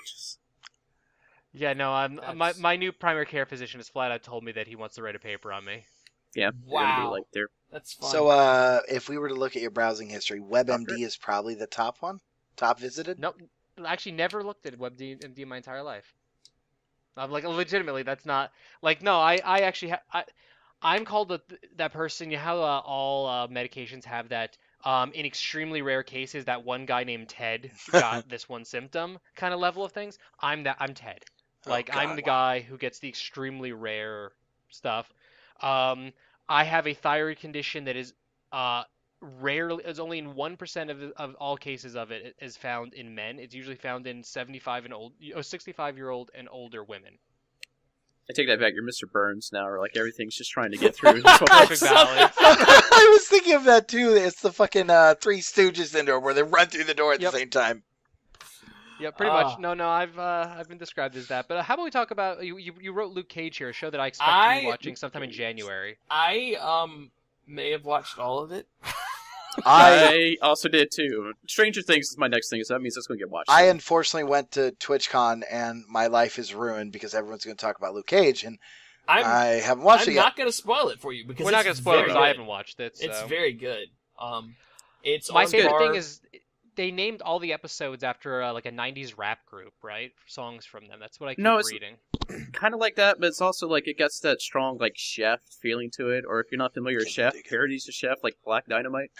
Yeah, no. That's- My new primary care physician has flat out told me that he wants to write a paper on me. yeah, they're gonna be Wow. like they're That's fun. So, if we were to look at your browsing history, WebMD Doctor? is probably the top one, top visited. Nope, I actually never looked at WebMD in my entire life. I'm like, legitimately, that's not like no. I actually I'm called that person. You know how all medications have that. In extremely rare cases, that one guy named Ted got this one symptom kind of level of things. I'm Ted. Like Oh, I'm God. the guy who gets the extremely rare stuff. I have a thyroid condition that is rarely is only in 1% of all cases of it is found in men. It's usually found in 65-year-old and older women. I take that back. You're Mr. Burns now, or like everything's just trying to get through. This whole Perfect process. balance. I was thinking of that too. It's the fucking Three Stooges syndrome where they run through the door at Yep. the same time. Yeah, pretty much. No, I've been described as that. But how about we talk about you wrote Luke Cage here, a show that I expect to be watching sometime in January. I may have watched all of it. I I also did too. Stranger Things is my next thing, so that means that's going to get watched. I soon. unfortunately went to TwitchCon and my life is ruined because everyone's going to talk about Luke Cage and I I'm haven't watched I'm it yet. not going to spoil it for you because We're not it's gonna spoil it very because I good. haven't watched it. So. It's very good. It's My on favorite par- thing is they named all the episodes after like a '90s rap group, right? Songs from them. That's what I keep No, it's- reading. kind of like that, but it's also like it gets that strong like chef feeling to it. Or if you're not familiar with Chef, parodies of Chef like Black Dynamite.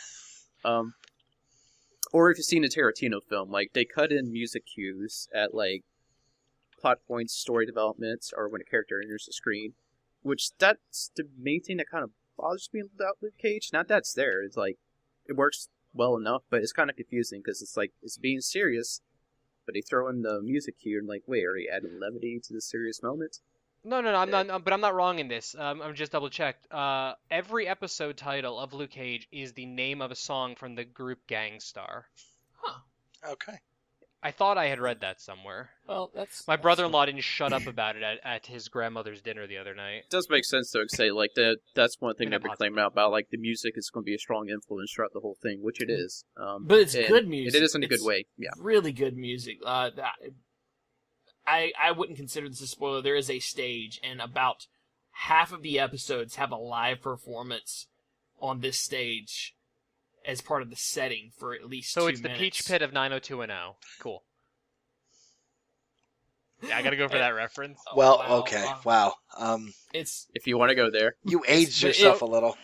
Or if you've seen a Tarantino film, like they cut in music cues at like plot points, story developments, or when a character enters the screen. Which that's the main thing that kind of bothers me about Luke Cage. Not that it's there. It's like it works well enough, but it's kind of confusing because it's like it's being serious, but they throw in the music cue and like, wait, are they adding levity to the serious moment? No, I'm not. But I'm not wrong in this. I'm just double checked. Every episode title of Luke Cage is the name of a song from the group Gangstar. Okay. I thought I had read that somewhere. Well, that's My brother-in-law didn't shut up about it at his grandmother's dinner the other night. It does make sense though, to say like that's one thing In that a been positive claiming about like the music is going to be a strong influence throughout the whole thing, which it is. But it's and good music. It is in a good It's way. Yeah. really good music. I wouldn't consider this a spoiler. There is a stage, and about half of the episodes have a live performance on this stage as part of the setting for at least So 2 it's minutes. the Peach Pit of 90210. Cool. Yeah, I gotta go for that reference. Oh, Well, wow. okay. Wow. It's If you want to go there, You aged but yourself a little.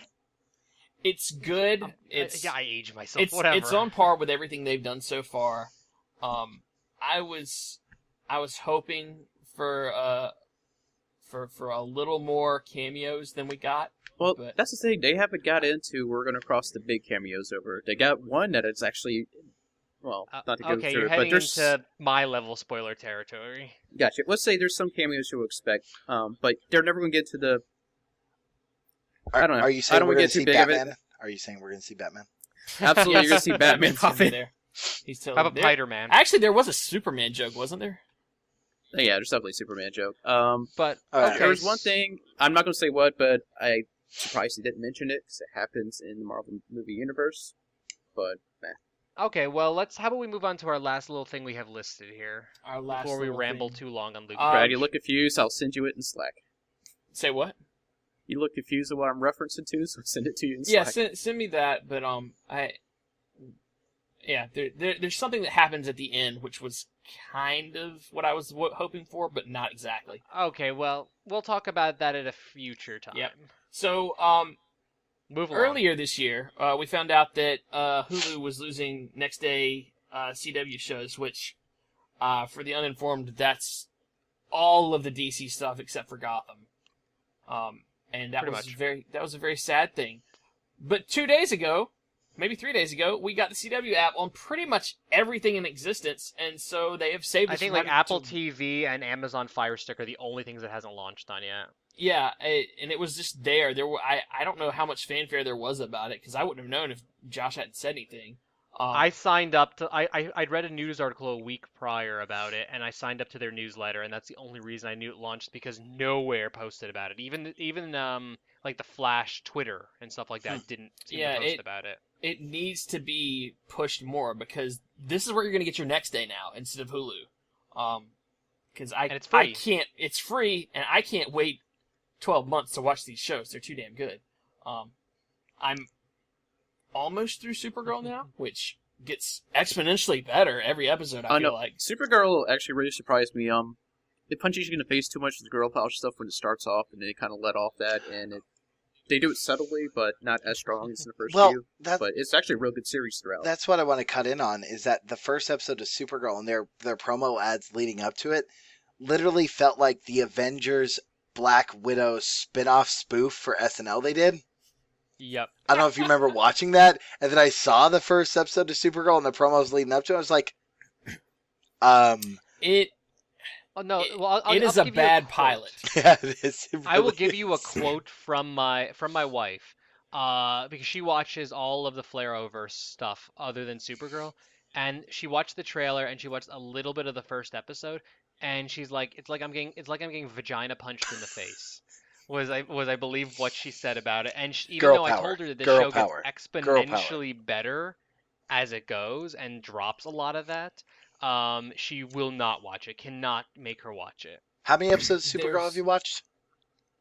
it's good. It's Yeah, I age myself. it's Whatever. it's on par with everything they've done so far. I was hoping for a little more cameos than we got. well, But- that's the thing. They haven't got into. We're going to cross the big cameos over. They got one that is actually, well, not to go okay, through you're it, but heading there's. into my level spoiler territory. Gotcha. Let's say there's some cameos you'll expect, but they're never going to get to the. I don't know. Are you I saying don't we're wanna going get to see too big of it. Batman? Are you saying we're going to see Batman? Absolutely, you're going to see Batman Batman's gonna pop be in. there. He's totally How about there. Spider Man? Actually, there was a Superman joke, wasn't there? Yeah, there's definitely a Superman joke. But Alright. okay, There was one thing, I'm not going to say what, but I surprised he didn't mention it, because it happens in the Marvel movie universe. But, Okay, well, how about we move on to our last little thing we have listed here Our last before we little ramble thing. too long on Luke. Brad, Cage. you look confused, I'll send you it in Slack. Say what? You look confused at what I'm referencing to, so I'll send it to you in Yeah, Slack. send me that. But there's something that happens at the end, which was kind of what I was hoping for, but not exactly. Okay, well, we'll talk about that at a future time. Yep. So, Move along. earlier this year, we found out that Hulu was losing next day CW shows, which, for the uninformed, that's all of the DC stuff except for Gotham. And that was a very sad thing. But 2 days ago, maybe 3 days ago, we got the CW app on pretty much everything in existence, and so they have saved us. I think from like Apple TV and Amazon Fire Stick are the only things it hasn't launched on yet. Yeah, and it was just there. I don't know how much fanfare there was about it, because I wouldn't have known if Josh hadn't said anything. I signed up to. I'd read a news article a week prior about it, and I signed up to their newsletter, and that's the only reason I knew it launched, because nowhere posted about it. Even like the Flash Twitter and stuff like that didn't seem to post about it. It needs to be pushed more, because this is where you're going to get your next day now instead of Hulu. Because it's free. It's free, and I can't wait 12 months to watch these shows. They're too damn good. I'm almost through Supergirl now, which gets exponentially better every episode, I feel like. Supergirl actually really surprised me. It punches you in the face too much with the girl power stuff when it starts off, and they kind of let off that, and they do it subtly, but not as strong as in the first few. But it's actually a real good series throughout. That's what I want to cut in on, is that the first episode of Supergirl and their promo ads leading up to it literally felt like the Avengers Black Widow spin-off spoof for SNL they did. Yep. I don't know if you remember watching that, and then I saw the first episode of Supergirl and the promos leading up to it. I was like, It I'll is a give you bad quote. pilot. Yeah, it is. It I will really give you a is. quote from my wife, because she watches all of the Flareoverse stuff other than Supergirl, and she watched the trailer and she watched a little bit of the first episode, and she's like, it's like I'm getting vagina punched in the face. Was I believe what she said about it, and even Girl though power. I told her that this Girl show power. gets Girl power. exponentially better as it goes and drops a lot of that, she will not watch it. Cannot make her watch it. How many episodes of Supergirl have you watched?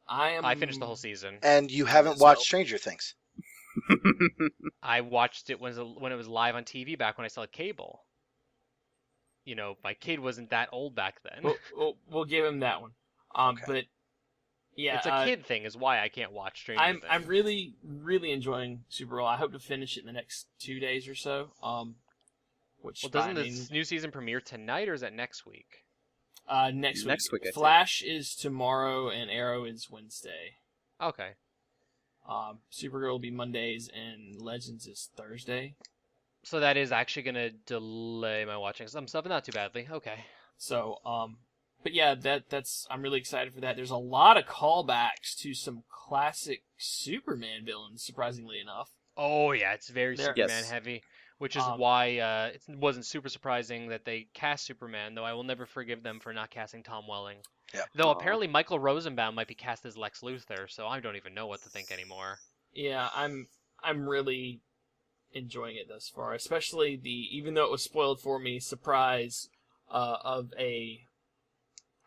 I finished the whole season. And you haven't watched Stranger Things. I watched it when it was live on TV back when I still had cable. You know, my kid wasn't that old back then. We'll give him that one. Okay. But yeah, it's a kid thing, is why I can't watch Stranger Things. I'm really, really enjoying Supergirl. I hope to finish it in the next 2 days or so. Doesn't the new season premiere tonight, or is that next week? Next week. I think. Flash is tomorrow, and Arrow is Wednesday. Okay. Supergirl will be Mondays, and Legends is Thursday. So that is actually going to delay my watching some stuff, but not too badly. Okay. So, but yeah, that's I'm really excited for that. There's a lot of callbacks to some classic Superman villains, surprisingly enough. Oh yeah, it's very Superman Yes. heavy, which is why it wasn't super surprising that they cast Superman. Though I will never forgive them for not casting Tom Welling. Yeah. Though apparently Michael Rosenbaum might be cast as Lex Luthor, so I don't even know what to think anymore. Yeah, I'm really enjoying it thus far, especially even though it was spoiled for me, surprise of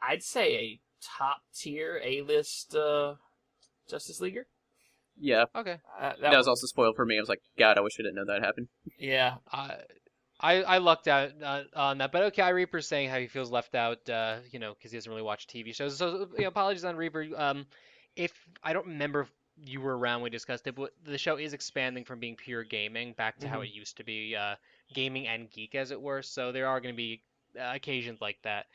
I'd say a top tier A-list Justice Leaguer. Yeah. Okay. That was also spoiled for me. I was like, God, I wish I didn't know that happened. Yeah. I lucked out on that, but okay, Reaper's saying how he feels left out, because he doesn't really watch TV shows. So apologies on Reaper. If I don't remember if you were around when we discussed it, but the show is expanding from being pure gaming back to how it used to be, gaming and geek, as it were. So there are going to be occasions like that.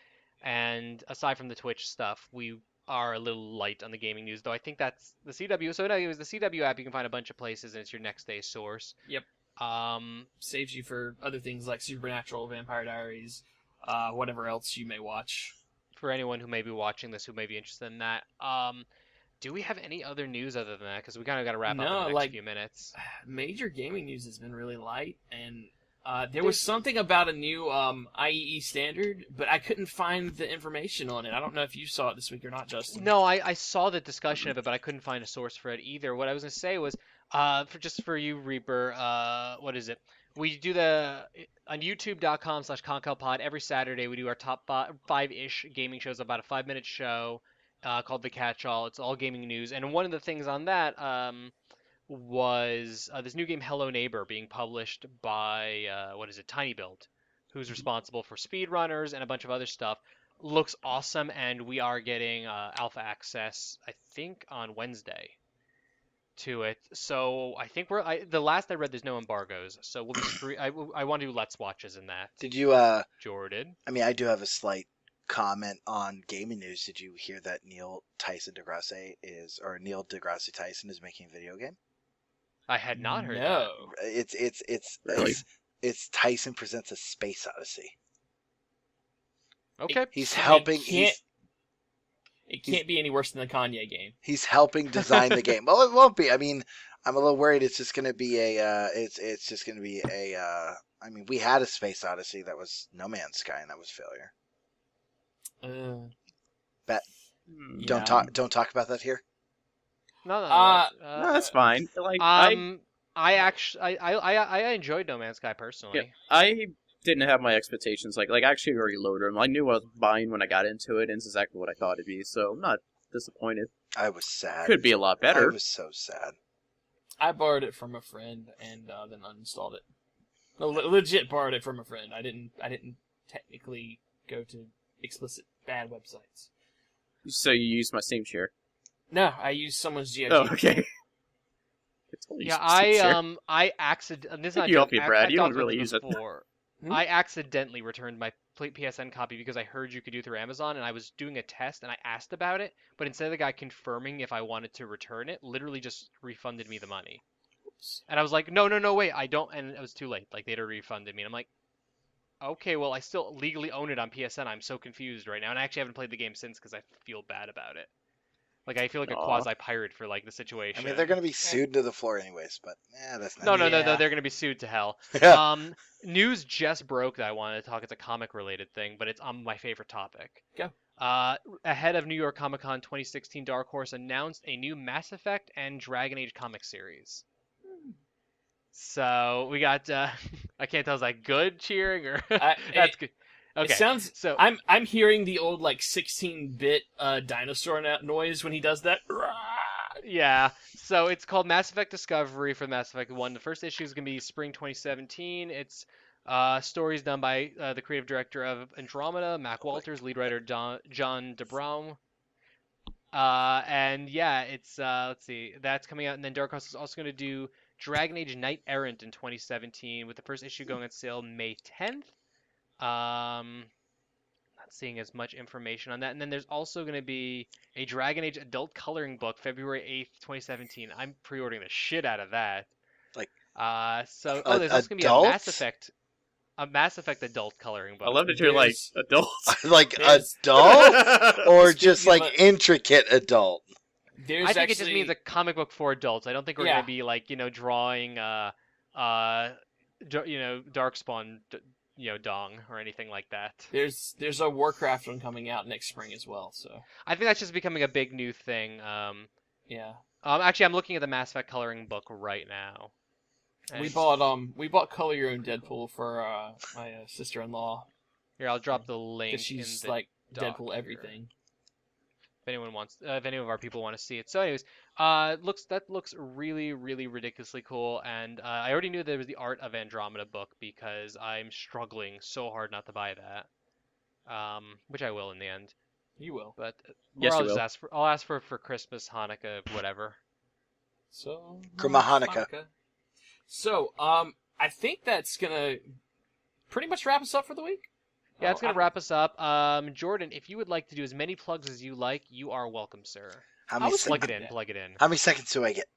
And aside from the Twitch stuff, we are a little light on the gaming news, though I think that's the CW. So anyways, the CW app you can find a bunch of places, and it's your next day source. Yep. Saves you for other things like Supernatural, Vampire Diaries, whatever else you may watch. For anyone who may be watching this, who may be interested in that. Do we have any other news other than that? Because we kind of got to wrap up in the next few minutes. Major gaming news has been really light, and there was something about a new IEE standard, but I couldn't find the information on it. I don't know if you saw it this week or not, Justin. No, I saw the discussion of it, but I couldn't find a source for it either. What I was going to say was, for you, Reaper, what is it? We do on youtube.com/ConCalPod every Saturday. We do our top 5-ish gaming shows, about a 5-minute show called The Catch-All. It's all gaming news. And one of the things on that was this new game, Hello Neighbor, being published by, Tiny Build, who's responsible for speedrunners and a bunch of other stuff. Looks awesome, and we are getting alpha access, I think, on Wednesday to it. So I think the last I read, there's no embargoes. So we'll be I want to do Let's Watches in that. Did you, Jordan? I mean, I do have a slight comment on gaming news. Did you hear that Neil deGrasse Tyson is making a video game? I had not heard that. No. Really? It's Tyson Presents a Space Odyssey. Okay. He's helping. It can't be any worse than the Kanye game. He's helping design the game. Well, it won't be. I mean, I'm a little worried. It's just going to be it's just going to be a. I mean, we had a Space Odyssey that was No Man's Sky, and that was a failure. Don't talk about that here. No. No, that's fine. Like I enjoyed No Man's Sky personally. Yeah, I didn't have my expectations I actually already loaded them. I knew what I was buying when I got into it, and it's exactly what I thought it'd be. So I'm not disappointed. I was sad. Could be a lot better. I was so sad. I borrowed it from a friend and then uninstalled it. No, legit borrowed it from a friend. I didn't technically go to explicit bad websites. So you used my Steam share? No, I used someone's GOG. Oh, okay. Yeah, I accidentally. This is not you help joke, you, Brad. I You don't talked really about use this it. before. I accidentally returned my PSN copy because I heard you could do it through Amazon, and I was doing a test, and I asked about it, but instead of the guy confirming if I wanted to return it, literally just refunded me the money. Oops. And I was like, no, wait, I don't, and it was too late. Like, they'd already refunded me, and I'm like, okay, well, I still legally own it on PSN. I'm so confused right now, and I actually haven't played the game since because I feel bad about it. Like, I feel like a quasi-pirate for, the situation. I mean, they're going to be sued to the floor anyways, but that's not... No, Yeah. they're going to be sued to hell. Yeah. News just broke that I wanted to talk. It's a comic-related thing, but it's on my favorite topic. Go. Ahead of New York Comic Con 2016, Dark Horse announced a new Mass Effect and Dragon Age comic series. So, we got... I can't tell, is that good cheering, or... That's good. Okay, It sounds. so I'm hearing the old 16-bit dinosaur noise when he does that. yeah. So it's called Mass Effect Discovery for Mass Effect 1. The first issue is going to be spring 2017. It's stories done by the creative director of Andromeda, Mac Walters, lead writer John DeBraum. And yeah, it's let's see, that's coming out, and then Dark Horse is also going to do Dragon Age Knight Errant in 2017, with the first issue going on sale May 10th. Not seeing as much information on that. And then there's also going to be a Dragon Age adult coloring book February 8th, 2017. I'm pre-ordering the shit out of that. There's also going to be a Mass Effect adult coloring book. I love that you're adults. Adult? Or just intricate adult? I think it just means a comic book for adults. I don't think we're going to be drawing Darkspawn Dong or anything like that. There's a Warcraft one coming out next spring as well, so I think that's just becoming a big new thing. Yeah. Actually, I'm looking at the Mass Effect coloring book right now. And we bought Color Your Own Deadpool for my sister-in-law. Here, I'll drop the link. Because she's in the Deadpool everything. If any of our people want to see it. So, anyways, that looks really, really ridiculously cool. And I already knew there was the Art of Andromeda book because I'm struggling so hard not to buy that. Which I will in the end. You will. But yes, I'll just ask for Christmas, Hanukkah, whatever. So Hanukkah. So, I think that's gonna pretty much wrap us up for the week. Yeah, it's going to wrap us up. Jordan, if you would like to do as many plugs as you like, you are welcome, sir. Plug it in. How many seconds do I get?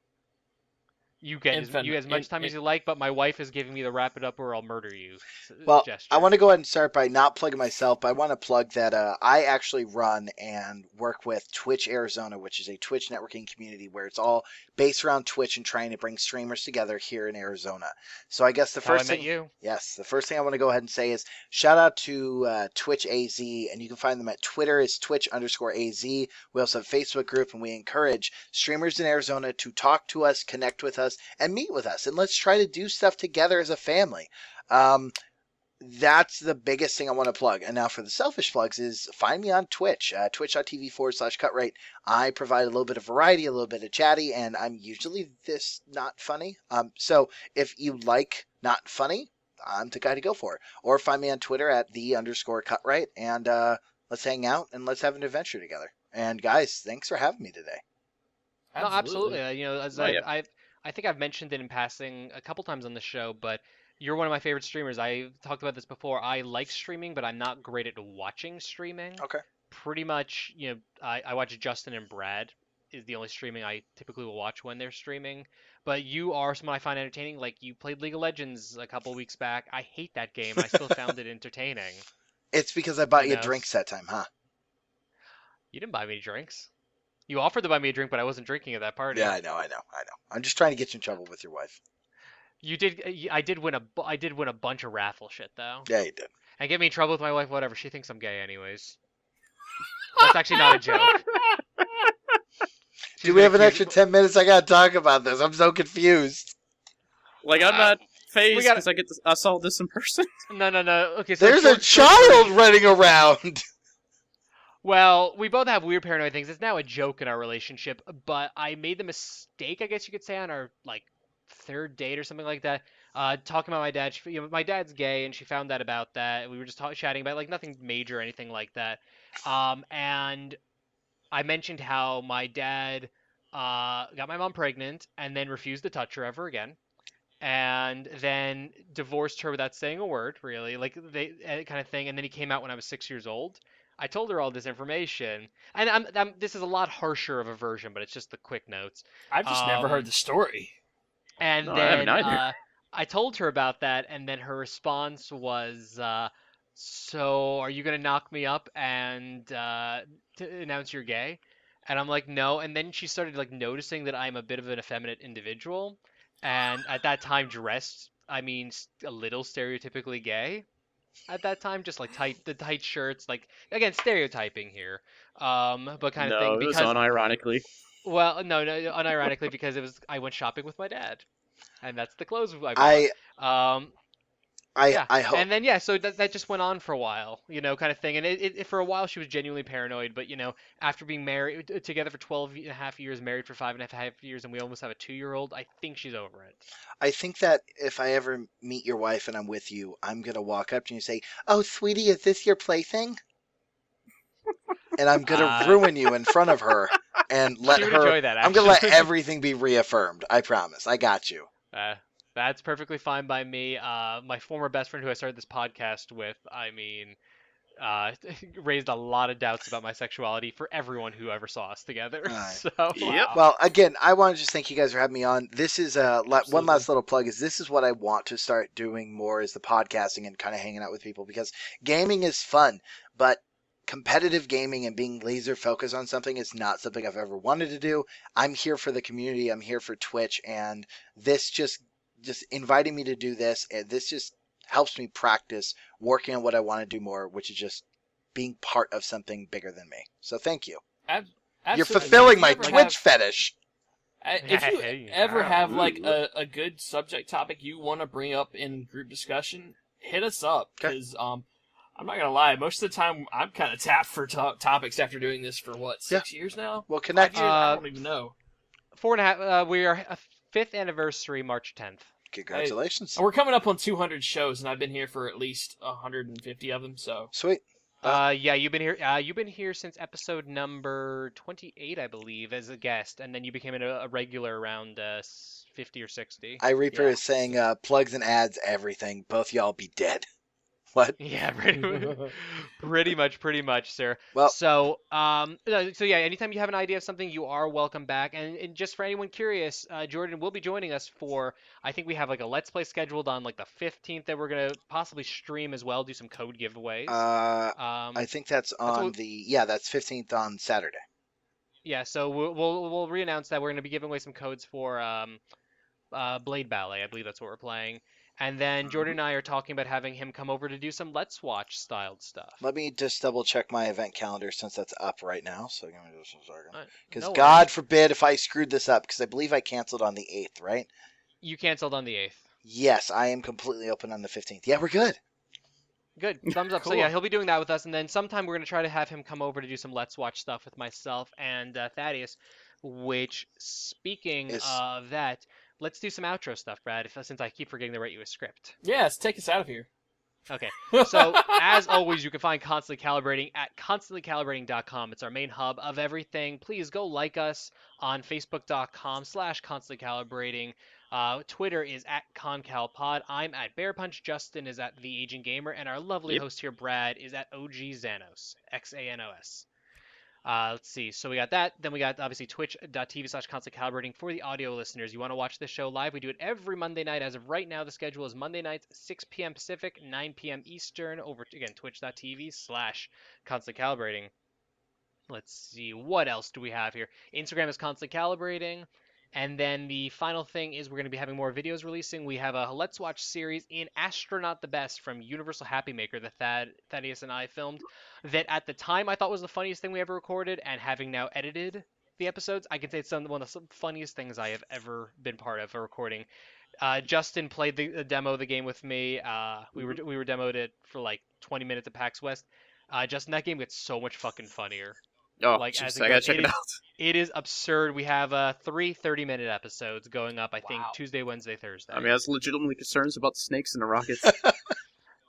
You get as much time as you like, but my wife is giving me the wrap it up or I'll murder you Well, gesture. I want to go ahead and start by not plugging myself, but I want to plug that I actually run and work with Twitch Arizona, which is a Twitch networking community where it's all based around Twitch and trying to bring streamers together here in Arizona. So I guess the first thing I want to go ahead and say is shout out to Twitch AZ, and you can find them at Twitter is Twitch_AZ. We also have a Facebook group, and we encourage streamers in Arizona to talk to us, connect with us, and meet with us, and let's try to do stuff together as a family. That's the biggest thing I want to plug. And now for the selfish plugs is find me on Twitch, twitch.tv/Cutwright. I provide a little bit of variety, a little bit of chatty, and I'm usually this not funny. So if you like not funny, I'm the guy to go for. Or find me on Twitter at @the_Cutwright, and let's hang out and let's have an adventure together. And guys, thanks for having me today. No, absolutely. Absolutely. As Oh, yeah. I think I've mentioned it in passing a couple times on the show, but you're one of my favorite streamers. I talked about this before. I like streaming, but I'm not great at watching streaming. Okay. Pretty much, I watch Justin and Brad is the only streaming I typically will watch when they're streaming. But you are someone I find entertaining. Like you played League of Legends a couple weeks back. I hate that game. I still found it entertaining. It's because I bought You you know, drinks that time, huh? You didn't buy me drinks. You offered to buy me a drink, but I wasn't drinking at that party. Yeah, I know. I'm just trying to get you in trouble with your wife. You did. I did win a bunch of raffle shit though. Yeah, you did. And get me in trouble with my wife. Whatever. She thinks I'm gay, anyways. That's actually not a joke. Do we have an extra 10 minutes? I gotta talk about this. I'm so confused. Like, I'm not phased we gotta- because I saw this in person. No. Okay. So There's a child running around. Well, we both have weird paranoid things. It's now a joke in our relationship, but I made the mistake, I guess you could say, on our like third date or something like that. Talking about my dad. My dad's gay, and she found out about that. We were just chatting about like nothing major or anything like that. And I mentioned how my dad got my mom pregnant and then refused to touch her ever again, and then divorced her without saying a word, really, like they kind of thing. And then he came out when I was 6 years old. I told her all this information, and this is a lot harsher of a version, but it's just the quick notes. I've just never heard the story. And No, I haven't then either. I told her about that, and then her response was, "So are you gonna knock me up and to announce you're gay?" And I'm like, "No." And then she started like noticing that I'm a bit of an effeminate individual, and at that time dressed, I mean, a little stereotypically gay. At that time, just like the tight shirts, like again stereotyping here, but kind of No, thing it was because unironically. well, no, unironically because I went shopping with my dad, and that's the clothes I I bought. Yeah, I hope. and then so that just went on for a while, kind of thing. And it for a while she was genuinely paranoid, but after being married together for 12 and a half years, married for 5.5 years, and we almost have a 2-year-old, I think she's over it. I think that if I ever meet your wife and I'm with you, I'm gonna walk up to you and say, "Oh, sweetie, is this your plaything?" And I'm gonna ruin you in front of her and let She would her. enjoy that, I'm gonna let actually. everything be reaffirmed. I promise. I got you. That's perfectly fine by me. My former best friend who I started this podcast with, I mean, raised a lot of doubts about my sexuality for everyone who ever saw us together. Alright. So, Yep. Well, again, I want to just thank you guys for having me on. This is one Absolutely. last little plug. This is what I want to start doing more, is the podcasting and kind of hanging out with people, because gaming is fun, but competitive gaming and being laser focused on something is not something I've ever wanted to do. I'm here for the community. I'm here for Twitch, and this just inviting me to do this, and this just helps me practice working on what I want to do more, which is just being part of something bigger than me. So thank you. You're Absolutely. fulfilling If my you ever Twitch fetish. If you Hey, ever have ooh. like a good subject topic you want to bring up in group discussion, hit us up, Okay. because I'm not gonna lie, most of the time I'm kind of tapped for topics after doing this for what, 6 years now? We'll 5 connect. years? I don't even know. 4.5. We are a 5th anniversary, March 10th. Congratulations. We're coming up on 200 shows, and I've been here for at least 150 of them. So Sweet. Yeah, you've been here. You've been here since episode number 28, I believe, as a guest, and then you became a regular around 50 or 60. iReaper Yeah. is saying plugs and ads, everything. Both y'all be dead. What? Yeah, pretty much, sir. Well- so yeah, anytime you have an idea of something, you are welcome back. And just for anyone curious, Jordan will be joining us for, I think we have like a Let's Play scheduled on like the 15th that we're gonna possibly stream as well, do some code giveaways. I think that's on what- that's 15th on Saturday. Yeah, so we'll re-announce that we're gonna be giving away some codes for Blade Ballet. I believe that's what we're playing. And then Jordan and I are talking about having him come over to do some Let's Watch styled stuff. Let me just double check my event calendar since that's up right now. So give me just a second. Alright, Because no God worries. forbid if I screwed this up, because I believe I canceled on the 8th, right? You canceled on the 8th. Yes, I am completely open on the 15th. Yeah, we're good. Good. Thumbs up. So Cool. yeah, he'll be doing that with us, and then sometime we're gonna try to have him come over to do some Let's Watch stuff with myself and Thaddeus. Which, speaking Is- of that, let's do some outro stuff, Brad. Since I keep forgetting to write you a script. yeah, let's take us out of here. Okay. So, as always, you can find Constantly Calibrating at constantlycalibrating.com. It's our main hub of everything. Please go like us on facebook.com/constantlycalibrating. Twitter is at ConCalPod. I'm at Bear Punch. Justin is at The Aging Gamer. And our lovely host here, Brad, is at OG Xanos. XANOS. Let's see. So we got that. Then we got obviously twitch.tv/constant calibrating for the audio listeners. You want to watch this show live? We do it every Monday night. As of right now, the schedule is Monday nights, 6 p.m. Pacific, 9 p.m. Eastern, over again, twitch.tv/constant calibrating. Let's see. What else do we have here? Instagram is constant calibrating. And then the final thing is we're going to be having more videos releasing. We have a Let's Watch series in Astronaut the Best from Universal Happy Maker that Thaddeus and I filmed, that at the time I thought was the funniest thing we ever recorded, and having now edited the episodes, I can say it's one of the funniest things I have ever been part of a recording. Justin played the demo of the game with me. We were demoed it for like 20 minutes at PAX West. Justin, that game gets so much fucking funnier. Oh, Like, geez, as I gotta check it out. It is absurd. We have 3 30-minute episodes going up, I think, Wow. Tuesday, Wednesday, Thursday. I mean, I was legitimately concerned about the snakes and the rockets.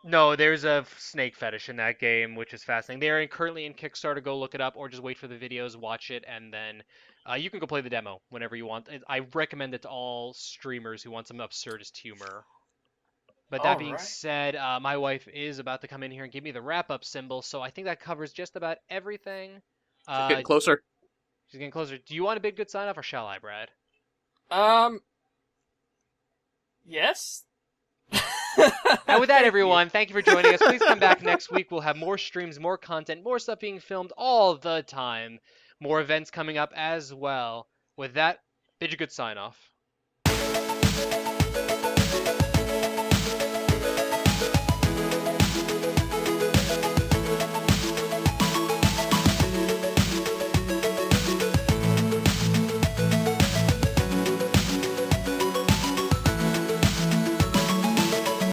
No, there's a snake fetish in that game, which is fascinating. They are currently in Kickstarter. Go look it up, or just wait for the videos, watch it, and then you can go play the demo whenever you want. I recommend it to all streamers who want some absurdist humor. But that being Alright. said, my wife is about to come in here and give me the wrap-up symbol, so I think that covers just about everything. Getting closer. She's getting closer. Do you want a big good sign-off, or shall I, Brad? Yes. And with that, everyone, thank you for joining us. Please come back next week. We'll have more streams, more content, more stuff being filmed all the time. More events coming up as well. With that, bid you good sign-off.